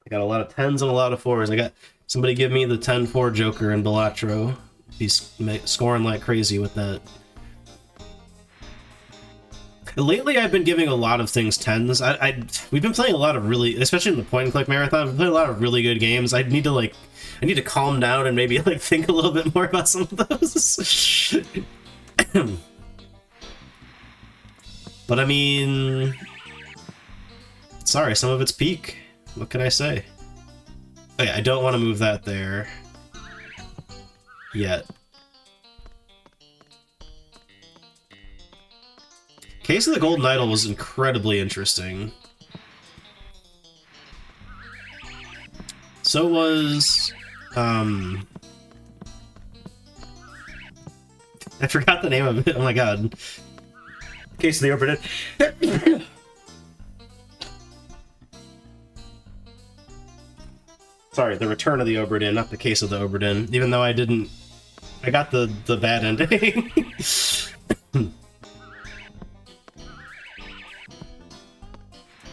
I got a lot of 10s and a lot of 4s. I got somebody give me the 10-4 Joker in Balatro. He's scoring like crazy with that. Lately, I've been giving a lot of things 10s. We've been playing a lot of really, especially in the point-and-click marathon, we've played a lot of really good games. I need to calm down and maybe like think a little bit more about some of those. But I mean, sorry, some of it's peak. What can I say? Oh yeah, I don't want to move that there yet. Case of the Golden Idol was incredibly interesting. So was... I forgot the name of it, oh my god. Case of the Oberdin. Sorry, the Return of the Oberdin, not the Case of the Oberdin. Even though I didn't... I got the bad ending.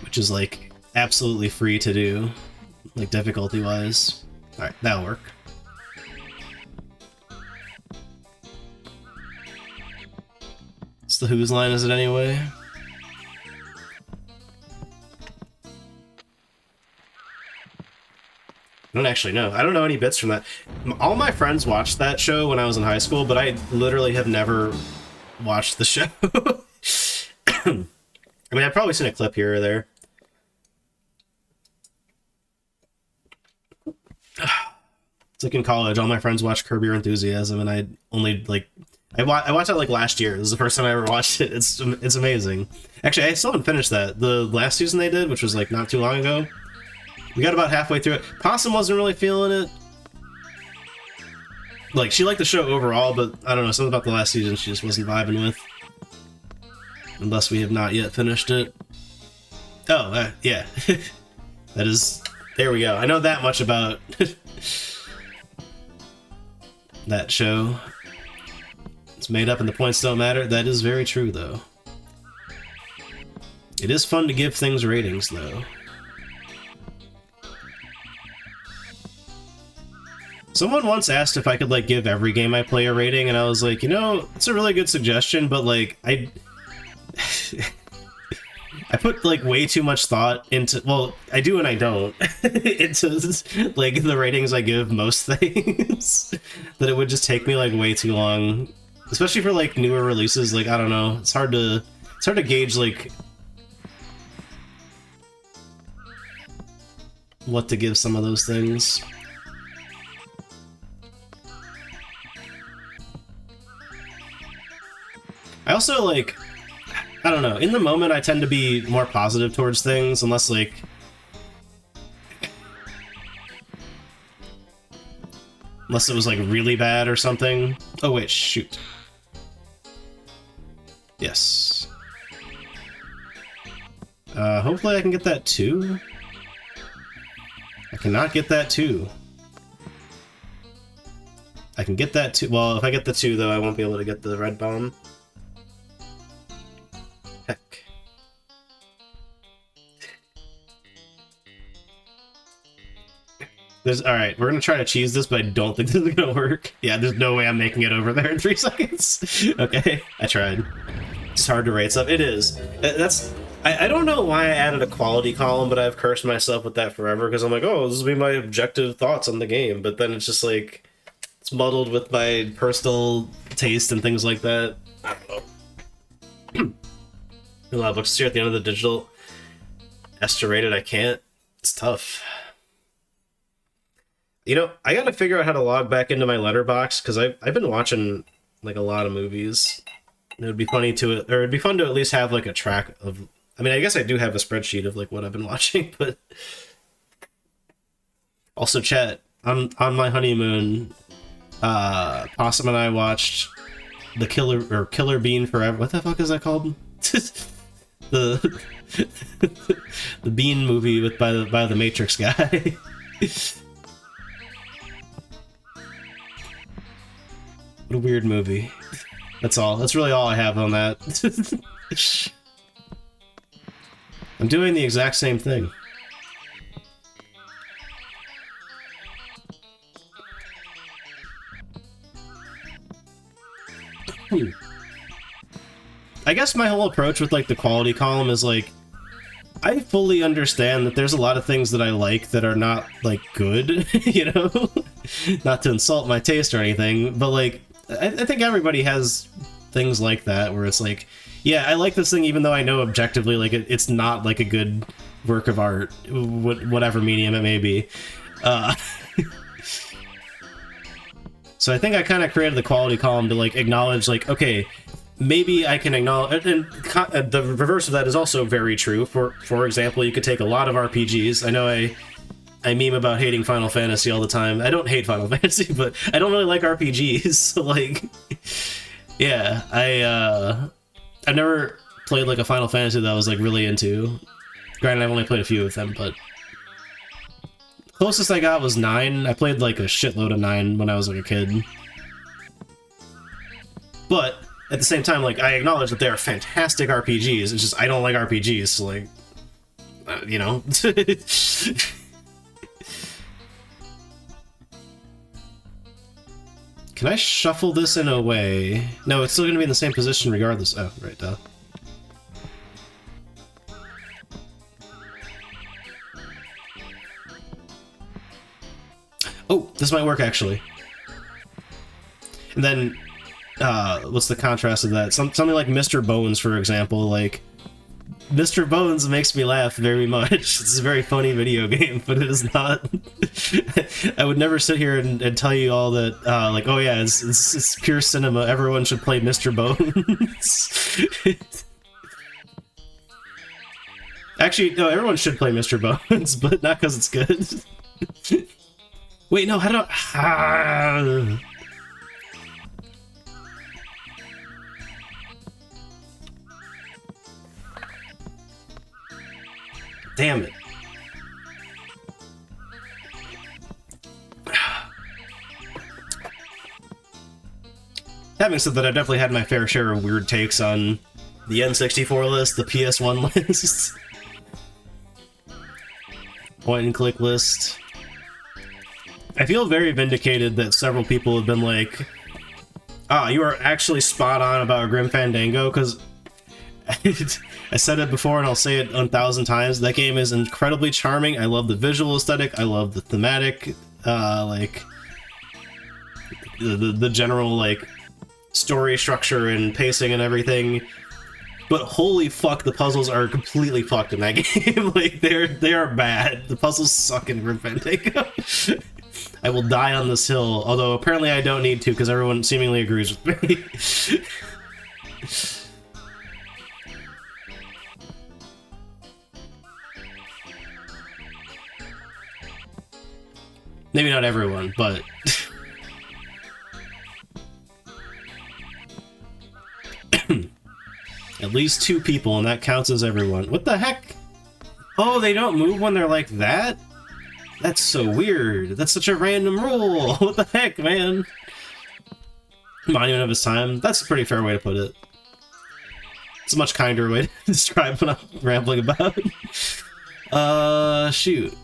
Which is, like, absolutely free to do, like, difficulty-wise. Alright, that'll work. What's the Whose line is it anyway? I don't actually know. I don't know any bits from that. All my friends watched that show when I was in high school, but I literally have never watched the show. I mean, I've probably seen a clip here or there. It's like in college, all my friends watched Curb Your Enthusiasm, and I only, like... I watched that, like, last year. This is the first time I ever watched it. It's amazing. Actually, I still haven't finished that. The last season they did, which was, like, not too long ago, we got about halfway through it. Possum wasn't really feeling it. Like, she liked the show overall, but I don't know, something about the last season she just wasn't vibing with. Unless we have not yet finished it. Oh, yeah. That is... There we go. I know that much about that show. It's made up and the points don't matter. That is very true, though. It is fun to give things ratings, though. Someone once asked if I could, like, give every game I play a rating, and I was like, you know, it's a really good suggestion, but, like, I put, like, way too much thought into... Well, I do and I don't. into, like, the ratings I give most things. That it would just take me, like, way too long. Especially for, like, newer releases. Like, I don't know. It's hard to gauge, like... what to give some of those things. I also, like, I don't know, in the moment I tend to be more positive towards things, unless, like... unless it was, like, really bad or something. Oh, wait, shoot. Yes. Hopefully I can get that too. I cannot get that too. I can get that too. Well, if I get the 2, though, I won't be able to get the red bomb. Heck. Alright, we're gonna try to cheese this, but I don't think this is gonna work. Yeah, there's no way I'm making it over there in 3 seconds. Okay, I tried. It's hard to rate stuff. It is. I don't know why I added a quality column, but I've cursed myself with that forever, because I'm like, oh, this will be my objective thoughts on the game, but then it's just like, it's muddled with my personal taste and things like that. I don't know. A lot of books here at the end of the digital. Esther rated, I can't. It's tough. You know, I gotta figure out how to log back into my letterbox, because I've been watching, like, a lot of movies. And it would be funny to, or it'd be fun to at least have, like, a track of... I mean, I guess I do have a spreadsheet of, like, what I've been watching, but... Also, chat, on my honeymoon, Possum and I watched the Killer Bean Forever. What the fuck is that called? the Bean movie by the Matrix guy. What a weird movie. That's all. That's really all I have on that. I'm doing the exact same thing. I guess my whole approach with, like, the quality column is, like, I fully understand that there's a lot of things that I like that are not, like, good, you know? Not to insult my taste or anything, but, like, I think everybody has things like that, where it's like, yeah, I like this thing even though I know objectively, like, it's not, like, a good work of art, whatever medium it may be. So I think I kind of created the quality column to, like, acknowledge, like, okay, maybe I can acknowledge, and the reverse of that is also very true. For example, you could take a lot of RPGs. I know I meme about hating Final Fantasy all the time. I don't hate Final Fantasy, but I don't really like RPGs. So, like, yeah, I've never played, like, a Final Fantasy that I was, like, really into. Granted, I've only played a few of them, but closest I got was 9. I played, like, a shitload of 9 when I was, like, a kid. But at the same time, like, I acknowledge that they are fantastic RPGs. It's just I don't like RPGs, so, like, you know. Can I shuffle this in a way? No, it's still going to be in the same position regardless. Oh, right, duh. Oh, this might work, actually. And then, what's the contrast of that? Something like Mr. Bones, for example. Like, Mr. Bones makes me laugh very much. It's a very funny video game, but it is not... I would never sit here and tell you all that, like, oh yeah, it's pure cinema, everyone should play Mr. Bones. Actually, no, everyone should play Mr. Bones, but not because it's good. Wait, no, how do I... Damn it. Having said that, I've definitely had my fair share of weird takes on The N64 list, the PS1 list, point and click list. I feel very vindicated that several people have been like, "Ah, you are actually spot on about Grim Fandango," because I said it before and I'll say it 1,000 times. That game is incredibly charming. I love the visual aesthetic. I love the thematic, like the general like story structure and pacing and everything. But holy fuck, the puzzles are completely fucked in that game. Like they are bad. The puzzles suck in Grim Fandango. I will die on this hill, although apparently I don't need to because everyone seemingly agrees with me. Maybe not everyone, but at least 2 people, and that counts as everyone. What the heck? Oh, they don't move when they're like that? That's so weird. That's such a random rule. What the heck, man? Monument of his time. That's a pretty fair way to put it. It's a much kinder way to describe what I'm rambling about. Shoot.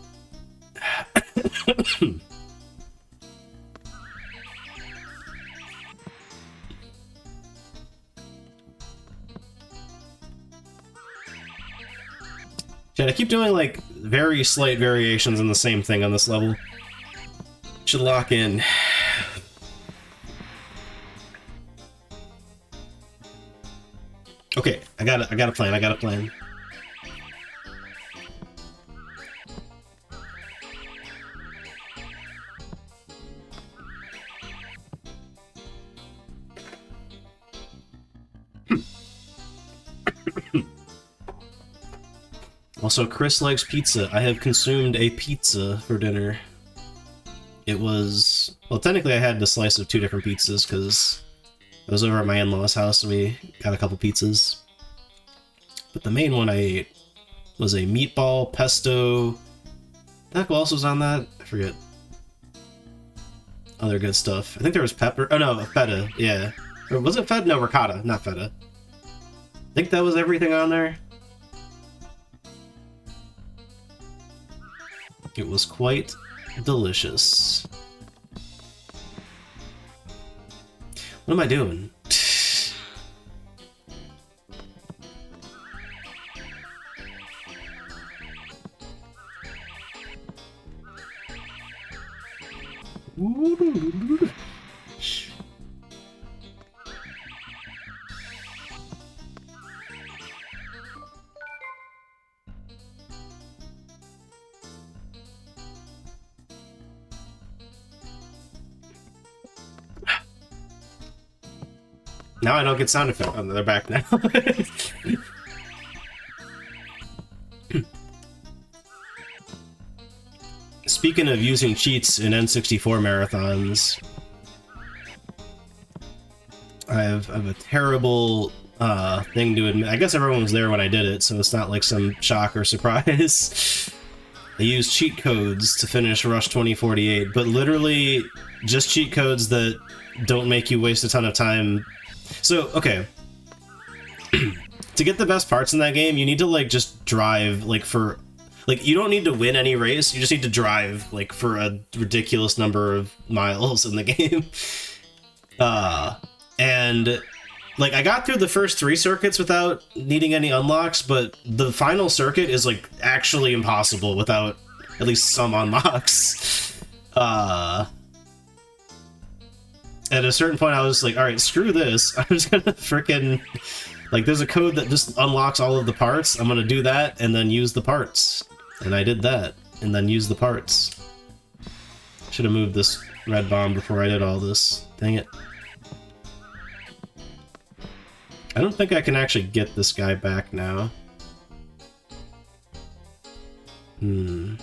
Chat, I keep doing like very slight variations on the same thing on this level. Should lock in. Okay, I got a plan. Also, Chris likes pizza. I have consumed a pizza for dinner. It was... well, technically I had a slice of 2 different pizzas, because I was over at my in-laws' house and we got a couple pizzas. But the main one I ate was a meatball, pesto... Heck, what else was on that? I forget. Other good stuff. I think there was pepper... oh no, feta, yeah. Or was it feta? No, ricotta, not feta. I think that was everything on there. It was quite delicious. What am I doing? Now I don't get sound effect. Oh, they're back now. Speaking of using cheats in N64 marathons, I have a terrible thing to admit. I guess everyone was there when I did it, so it's not like some shock or surprise. I used cheat codes to finish Rush 2048, but literally just cheat codes that don't make you waste a ton of time. So, okay. To get the best parts in that game, you need to, like, just drive, like, for... like, you don't need to win any race, you just need to drive, like, for a ridiculous number of miles in the game. And, like, I got through the first 3 circuits without needing any unlocks, but the final circuit is, like, actually impossible without at least some unlocks. At a certain point, I was like, alright, screw this. I'm just gonna frickin'... like, there's a code that just unlocks all of the parts. I'm gonna do that, and then use the parts. And I did that, and then used the parts. Should have moved this red bomb before I did all this. Dang it. I don't think I can actually get this guy back now. Ooh,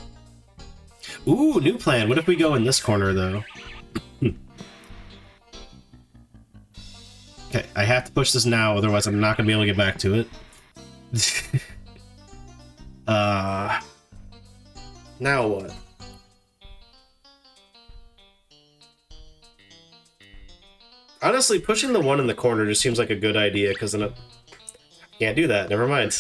new plan. What if we go in this corner, though? Okay, I have to push this now, otherwise I'm not gonna be able to get back to it. Now what? Honestly, pushing the one in the corner just seems like a good idea, because then Can't do that, never mind.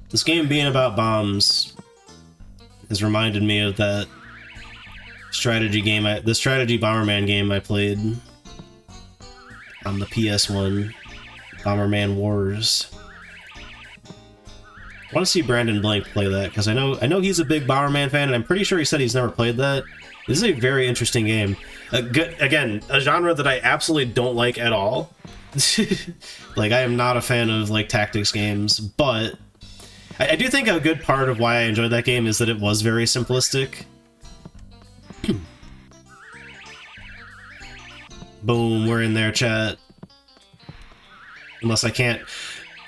This game being about bombs has reminded me of that strategy game, the strategy Bomberman game I played on the PS1, Bomberman Wars. I want to see Brandon Blank play that, because I know he's a big Bomberman fan, and I'm pretty sure he said he's never played that. This is a very interesting game. Again, a genre that I absolutely don't like at all. Like, I am not a fan of, like, tactics games, but I do think a good part of why I enjoyed that game is that it was very simplistic. Boom, we're in there, chat. Unless I can't...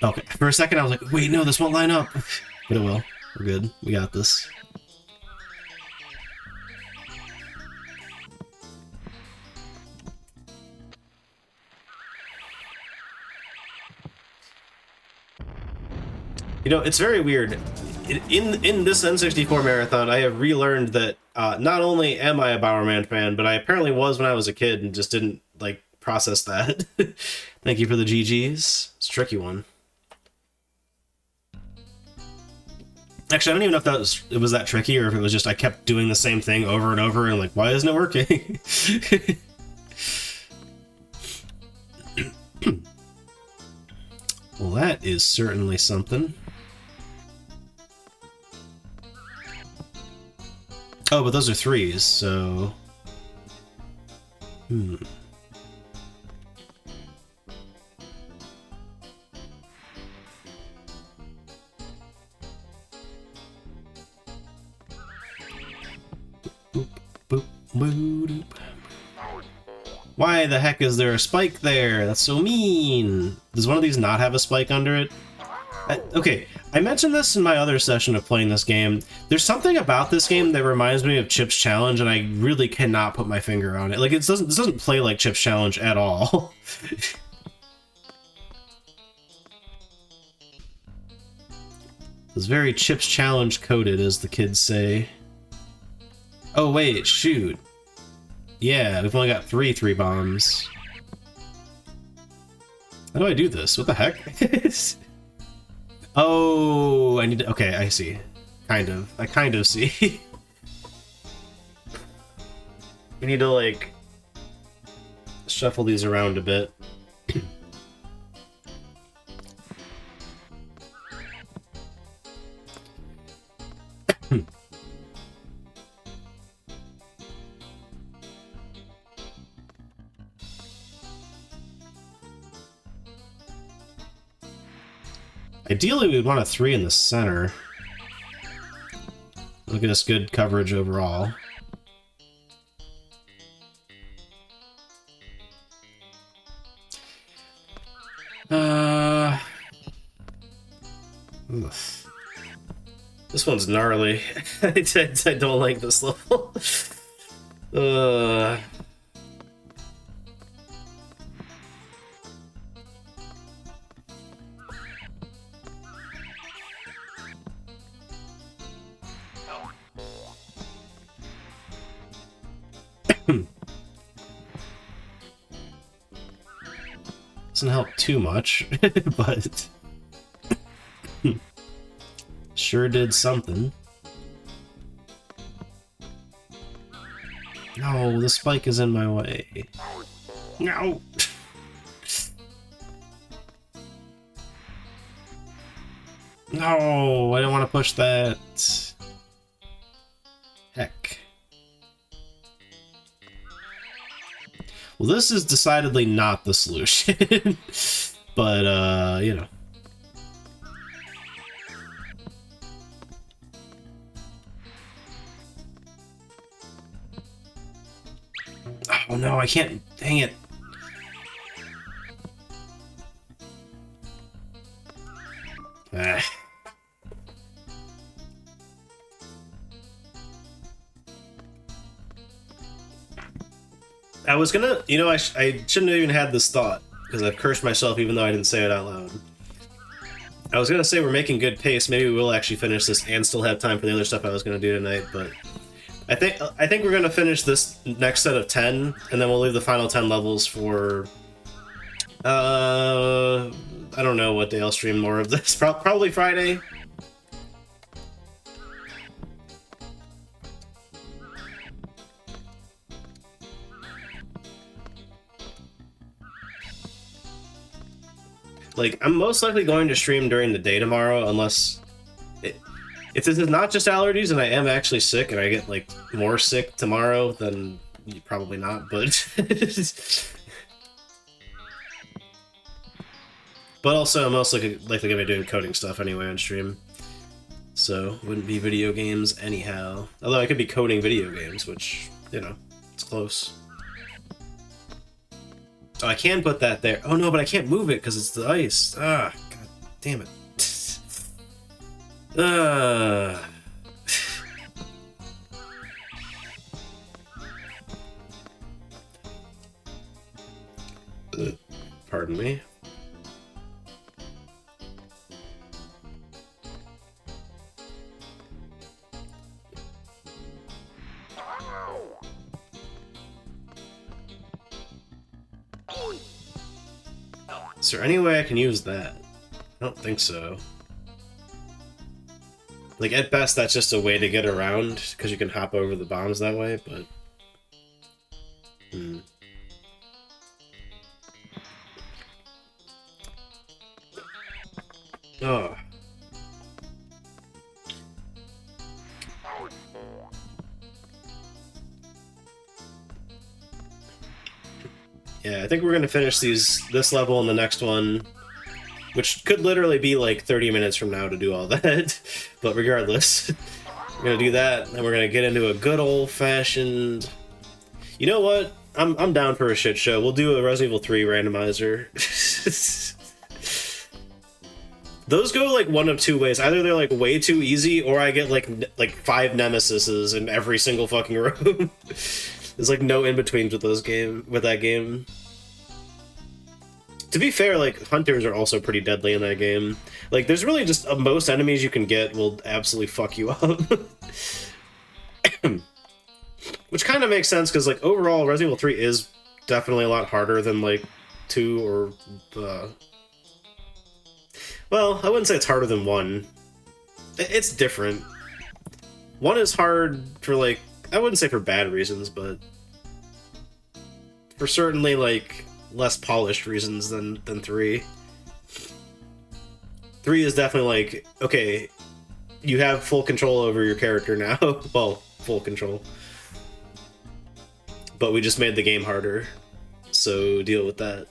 Okay, for a second I was like, wait, no, this won't line up. But it will. We're good. We got this. You know, it's very weird. In this N64 marathon, I have relearned that not only am I a Bomberman fan, but I apparently was when I was a kid and just didn't, like, process that. Thank you for the GGs. It's a tricky one. Actually, I don't even know if it was that tricky, or if it was just I kept doing the same thing over and over, and like, why isn't it working? Well, that is certainly something. Oh, but those are threes, so... Why the heck is there a spike there? That's so mean! Does one of these not have a spike under it? Okay, I mentioned this in my other session of playing this game. There's something about this game that reminds me of Chip's Challenge, and I really cannot put my finger on it. Like, this doesn't play like Chip's Challenge at all. It's very Chip's Challenge coded, as the kids say. Oh wait, shoot. Yeah, we've only got three bombs. How do I do this? What the heck? Oh, I need to... Okay, I see. Kind of. I kind of see. We need to, like, shuffle these around a bit. Ideally, we'd want a 3 in the center. It'll get us good coverage overall. This one's gnarly. I don't like this level. Doesn't help too much, but sure did something. No, the spike is in my way. No! No, I don't want to push that. Heck. Well, this is decidedly not the solution, but, you know. Oh no, I can't, dang it. Ah. I was gonna, you know, I shouldn't have even had this thought, because I've cursed myself even though I didn't say it out loud. I was gonna say we're making good pace, maybe we will actually finish this and still have time for the other stuff I was gonna do tonight, but I think we're gonna finish this next set of 10, and then we'll leave the final 10 levels for I don't know what day I'll stream more of this. Probably Friday. Like, I'm most likely going to stream during the day tomorrow, unless... If this is not just allergies and I am actually sick and I get, like, more sick tomorrow, then probably not, but... But also, I'm most likely gonna be doing coding stuff anyway on stream. So, wouldn't be video games anyhow. Although I could be coding video games, which, you know, it's close. Oh, I can put that there. Oh no, but I can't move it because it's the ice. Ah, god damn it. Pardon me. Is there any way I can use that? I don't think so. Like, at best, that's just a way to get around, because you can hop over the bombs that way, but... Oh. Yeah, I think we're gonna finish this level and the next one, which could literally be like 30 minutes from now to do all that. But regardless, we're gonna do that, and we're gonna get into a good old-fashioned... You know what? I'm down for a shit show. We'll do a Resident Evil 3 randomizer. Those go like one of two ways. Either they're like way too easy, or I get like 5 nemesises in every single fucking room. There's like no in-betweens with that game. To be fair, like, hunters are also pretty deadly in that game. Like, there's really just most enemies you can get will absolutely fuck you up. Which kind of makes sense, because, like, overall, Resident Evil 3 is definitely a lot harder than, like, 2 or... Well, I wouldn't say it's harder than 1. It's different. 1 is hard for, like... I wouldn't say for bad reasons, but... For certainly, like... less polished reasons than 3. 3 is definitely like, okay, you have full control over your character now. Well, full control. But we just made the game harder, so deal with that.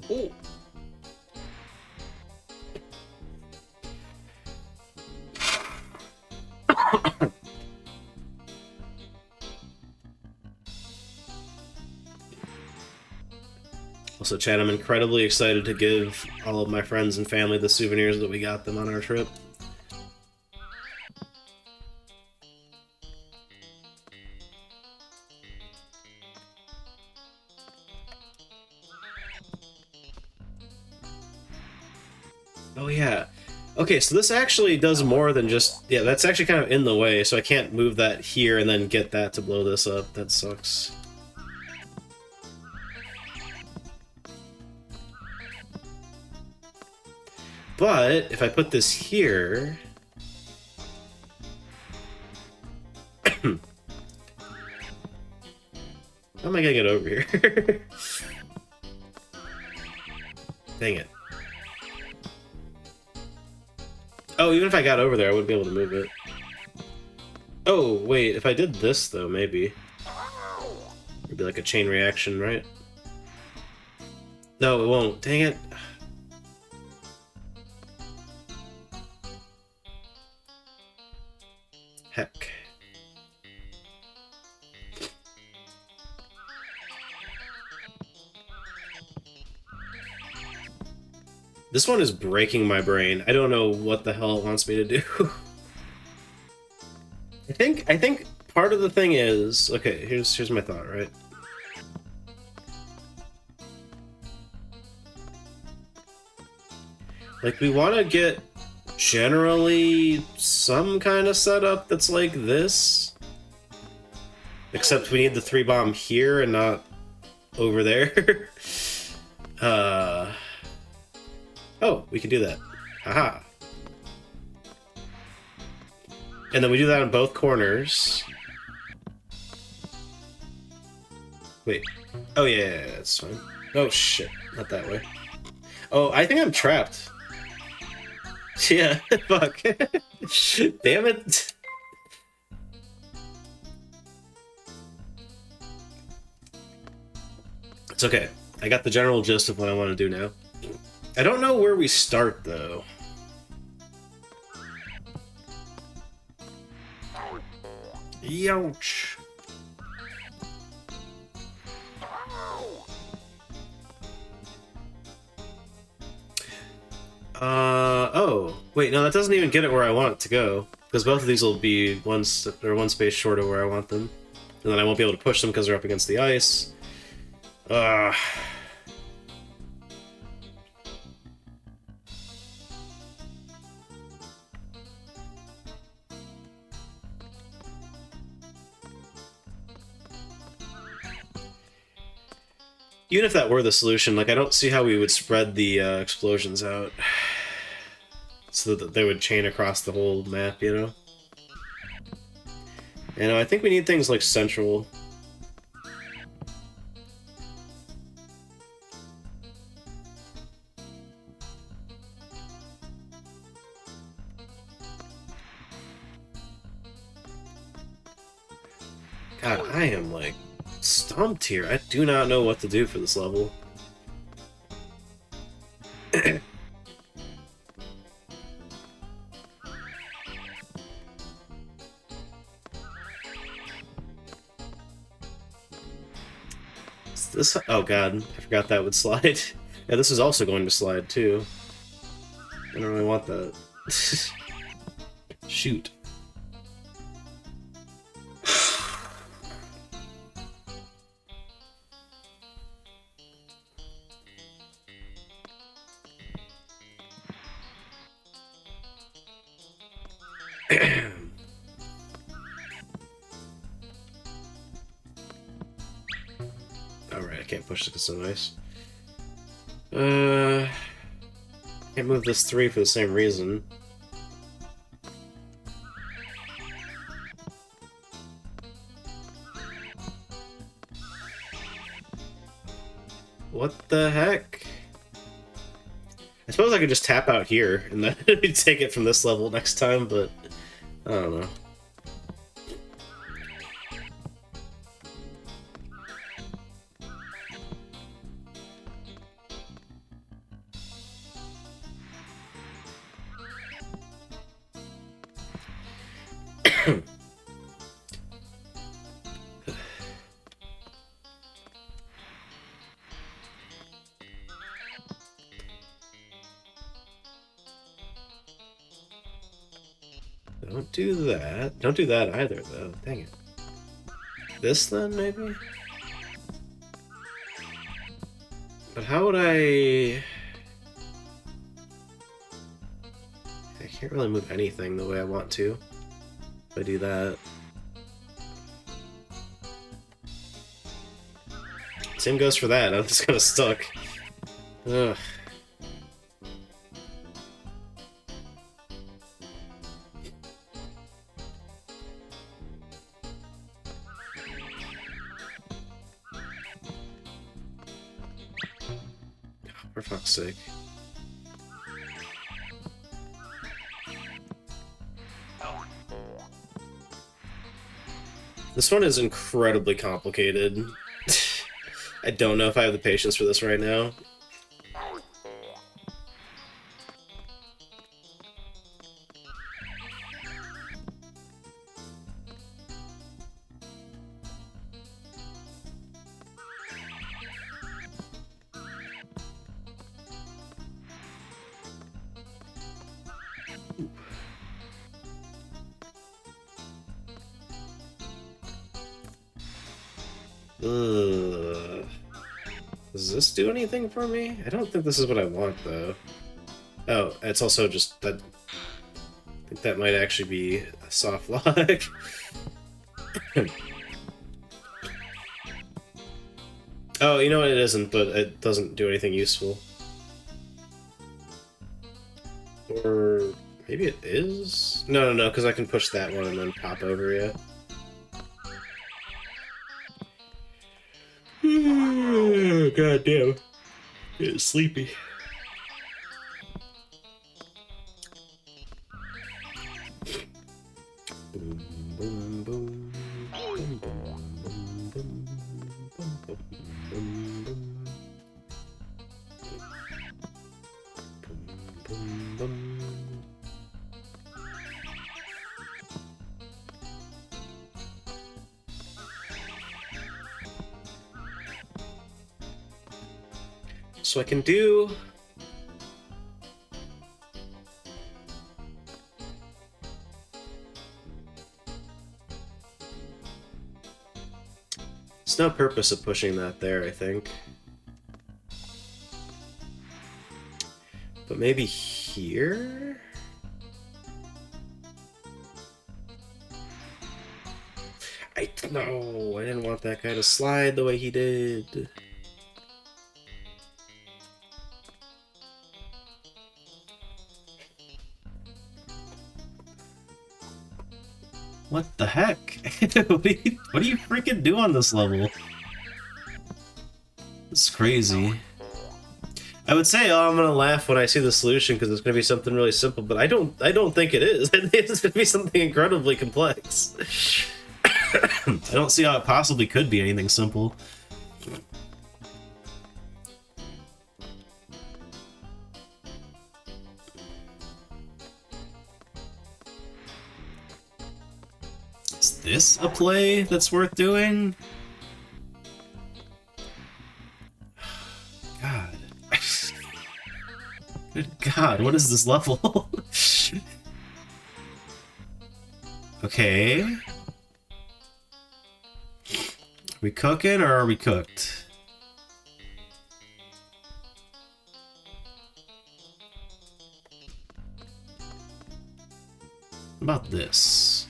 Ooh. Also, Chad, I'm incredibly excited to give all of my friends and family the souvenirs that we got them on our trip. Oh yeah. Okay, so this actually does more than just... Yeah, that's actually kind of in the way, so I can't move that here and then get that to blow this up. That sucks. But if I put this here... How am I gonna get over here? Dang it. Oh, even if I got over there, I wouldn't be able to move it. Oh, wait, if I did this, though, maybe. It'd be like a chain reaction, right? No, it won't. Dang it. Heck. This one is breaking my brain. I don't know what the hell it wants me to do. I think part of the thing is... Okay, here's my thought, right? Like, we want to get generally some kind of setup that's like this. Except we need the 3-bomb here and not over there. Oh, we can do that. Haha. And then we do that on both corners. Wait. Oh, yeah, that's fine. Oh, shit. Not that way. Oh, I think I'm trapped. Yeah, fuck. Damn it. It's okay. I got the general gist of what I want to do now. I don't know where we start, though. Youch. Oh. Wait, no, that doesn't even get it where I want it to go. Because both of these will be one space short of where I want them. And then I won't be able to push them because they're up against the ice. Even if that were the solution, like, I don't see how we would spread the explosions out so that they would chain across the whole map, you know? You know, I think we need things like central. God, I am, like, stumped here. I do not know what to do for this level. Is this... Oh god, I forgot that would slide. Yeah, this is also going to slide, too. I don't really want that. Shoot. Alright, I can't push it, it's so nice. Can't move this 3 for the same reason. What the heck? I suppose I could just tap out here and then take it from this level next time, but I don't know. Don't do that. Don't do that either, though. Dang it. This, then, maybe? But how would I... I can't really move anything the way I want to if I do that. Same goes for that. I'm just kind of stuck. Ugh. For fuck's sake. This one is incredibly complicated. I don't know if I have the patience for this right now. Ugh. Does this do anything for me? I don't think this is what I want, though. Oh, it's also just that I think that might actually be a soft lock. Oh, you know what? It isn't, but it doesn't do anything useful. Or maybe it is? No, because I can push that one and then pop over, yeah. God damn. It's sleepy. Boom, boom, boom. Boom, boom, boom, boom, boom, boom, boom, boom. Boom, boom, boom. So I can do... There's no purpose of pushing that there, I think. But maybe here? No, I didn't want that guy to slide the way he did. What the heck? What do you freaking do on this level? This is crazy. I would say, oh, I'm gonna laugh when I see the solution because it's gonna be something really simple, but I don't think it is. I think it's gonna be something incredibly complex. I don't see how it possibly could be anything simple. Is this a play that's worth doing? God. Good God, what is this level? Okay. We cooking or are we cooked? What about this?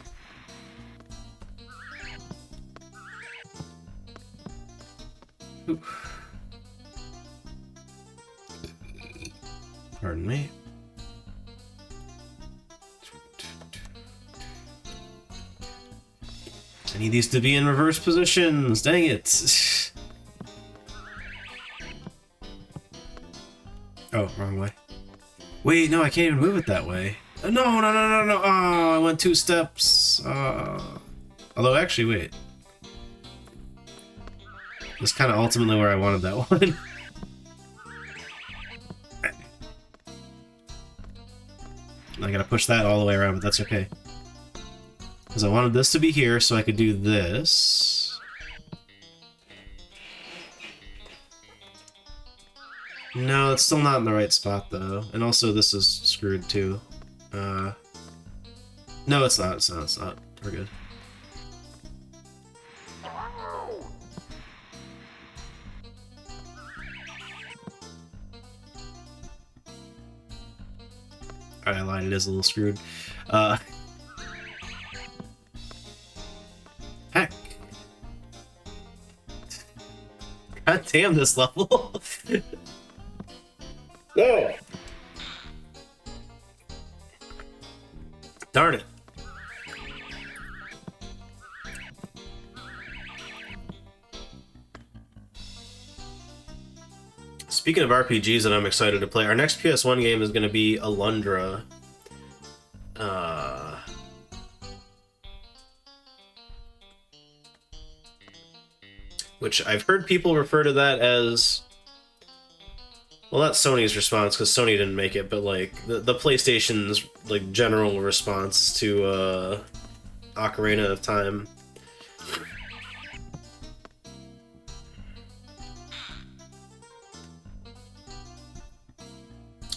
Ooh. Pardon me. I need these to be in reverse positions. Dang it. Oh, wrong way. Wait, no, I can't even move it that way. No. Oh, I went 2 steps. Although, actually, wait. That's kind of ultimately where I wanted that one. I gotta push that all the way around, but that's okay. Because I wanted this to be here so I could do this. No, it's still not in the right spot, though. And also, this is screwed, too. No, it's not. It's not. We're good. Alright, I lied. It is a little screwed. Heck. God damn this level. Oh. Darn it. Speaking of RPGs that I'm excited to play, our next PS1 game is going to be Alundra. Which I've heard people refer to that as... Well, that's Sony's response, because Sony didn't make it, but, like, the PlayStation's, like, general response to, Ocarina of Time.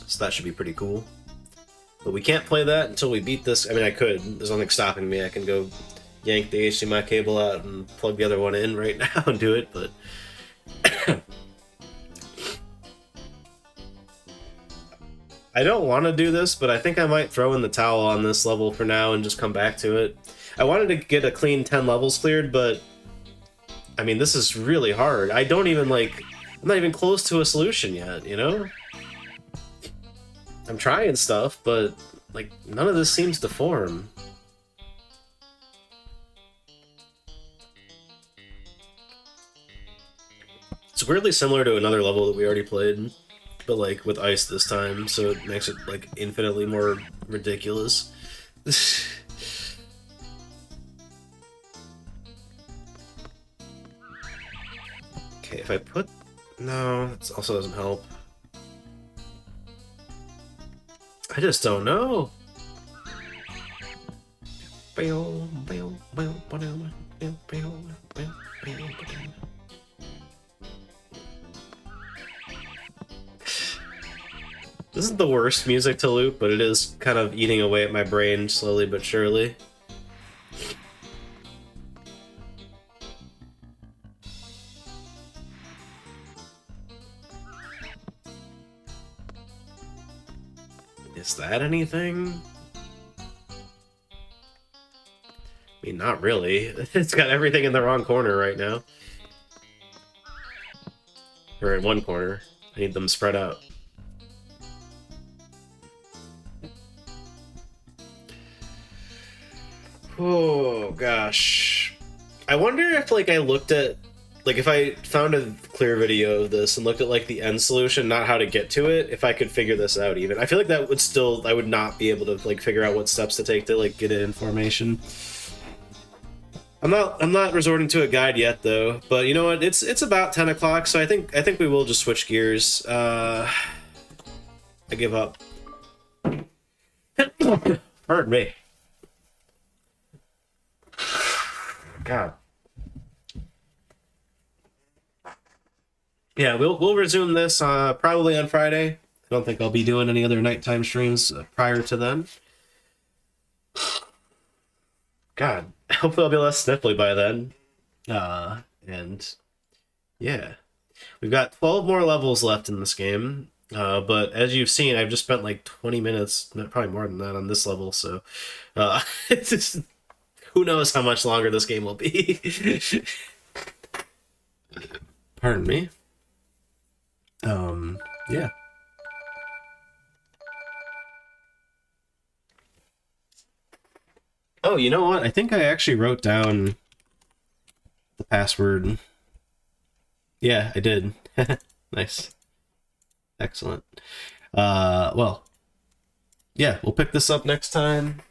So that should be pretty cool. But we can't play that until we beat this. I mean, I could. There's nothing stopping me. I can go yank the HDMI cable out and plug the other one in right now and do it, but... I don't want to do this, but I think I might throw in the towel on this level for now and just come back to it. I wanted to get a clean 10 levels cleared, but I mean, this is really hard. I don't even, like, I'm not even close to a solution yet, you know? I'm trying stuff, but, like, none of this seems to form. It's weirdly similar to another level that we already played, but, like, with ice this time, so it makes it, like, infinitely more ridiculous. Okay, if I put... No, that also doesn't help. I just don't know. This is the worst music to loop, but it is kind of eating away at my brain slowly but surely. Is that anything? I mean, not really. It's got everything in the wrong corner right now. Or in one corner. I need them spread out. Oh, gosh. I wonder if, like, I looked at... Like, if I found a clear video of this and looked at, like, the end solution, not how to get to it, if I could figure this out even. I feel like that would still... I would not be able to, like, figure out what steps to take to, like, get it in formation. I'm not resorting to a guide yet, though. But you know what? It's about 10 o'clock, so I think we will just switch gears. I give up. Pardon me. God. Yeah, we'll resume this probably on Friday. I don't think I'll be doing any other nighttime streams prior to then. God, hopefully I'll be less sniffly by then. And yeah, we've got 12 more levels left in this game. But as you've seen, I've just spent like 20 minutes, probably more than that, on this level. So it's just, who knows how much longer this game will be. Pardon me. Yeah. Oh, you know what? I think I actually wrote down the password. Yeah, I did. Nice. Excellent. Well, yeah, we'll pick this up next time.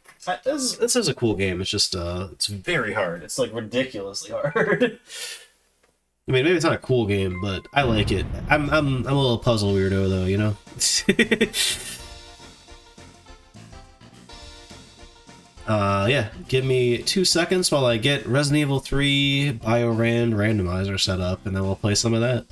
This is a cool game. It's just, it's very hard. It's, like, ridiculously hard. I mean, maybe it's not a cool game, but I like it. I'm a little puzzle weirdo, though, you know? Yeah, give me 2 seconds while I get Resident Evil 3 BioRand randomizer set up, and then we'll play some of that.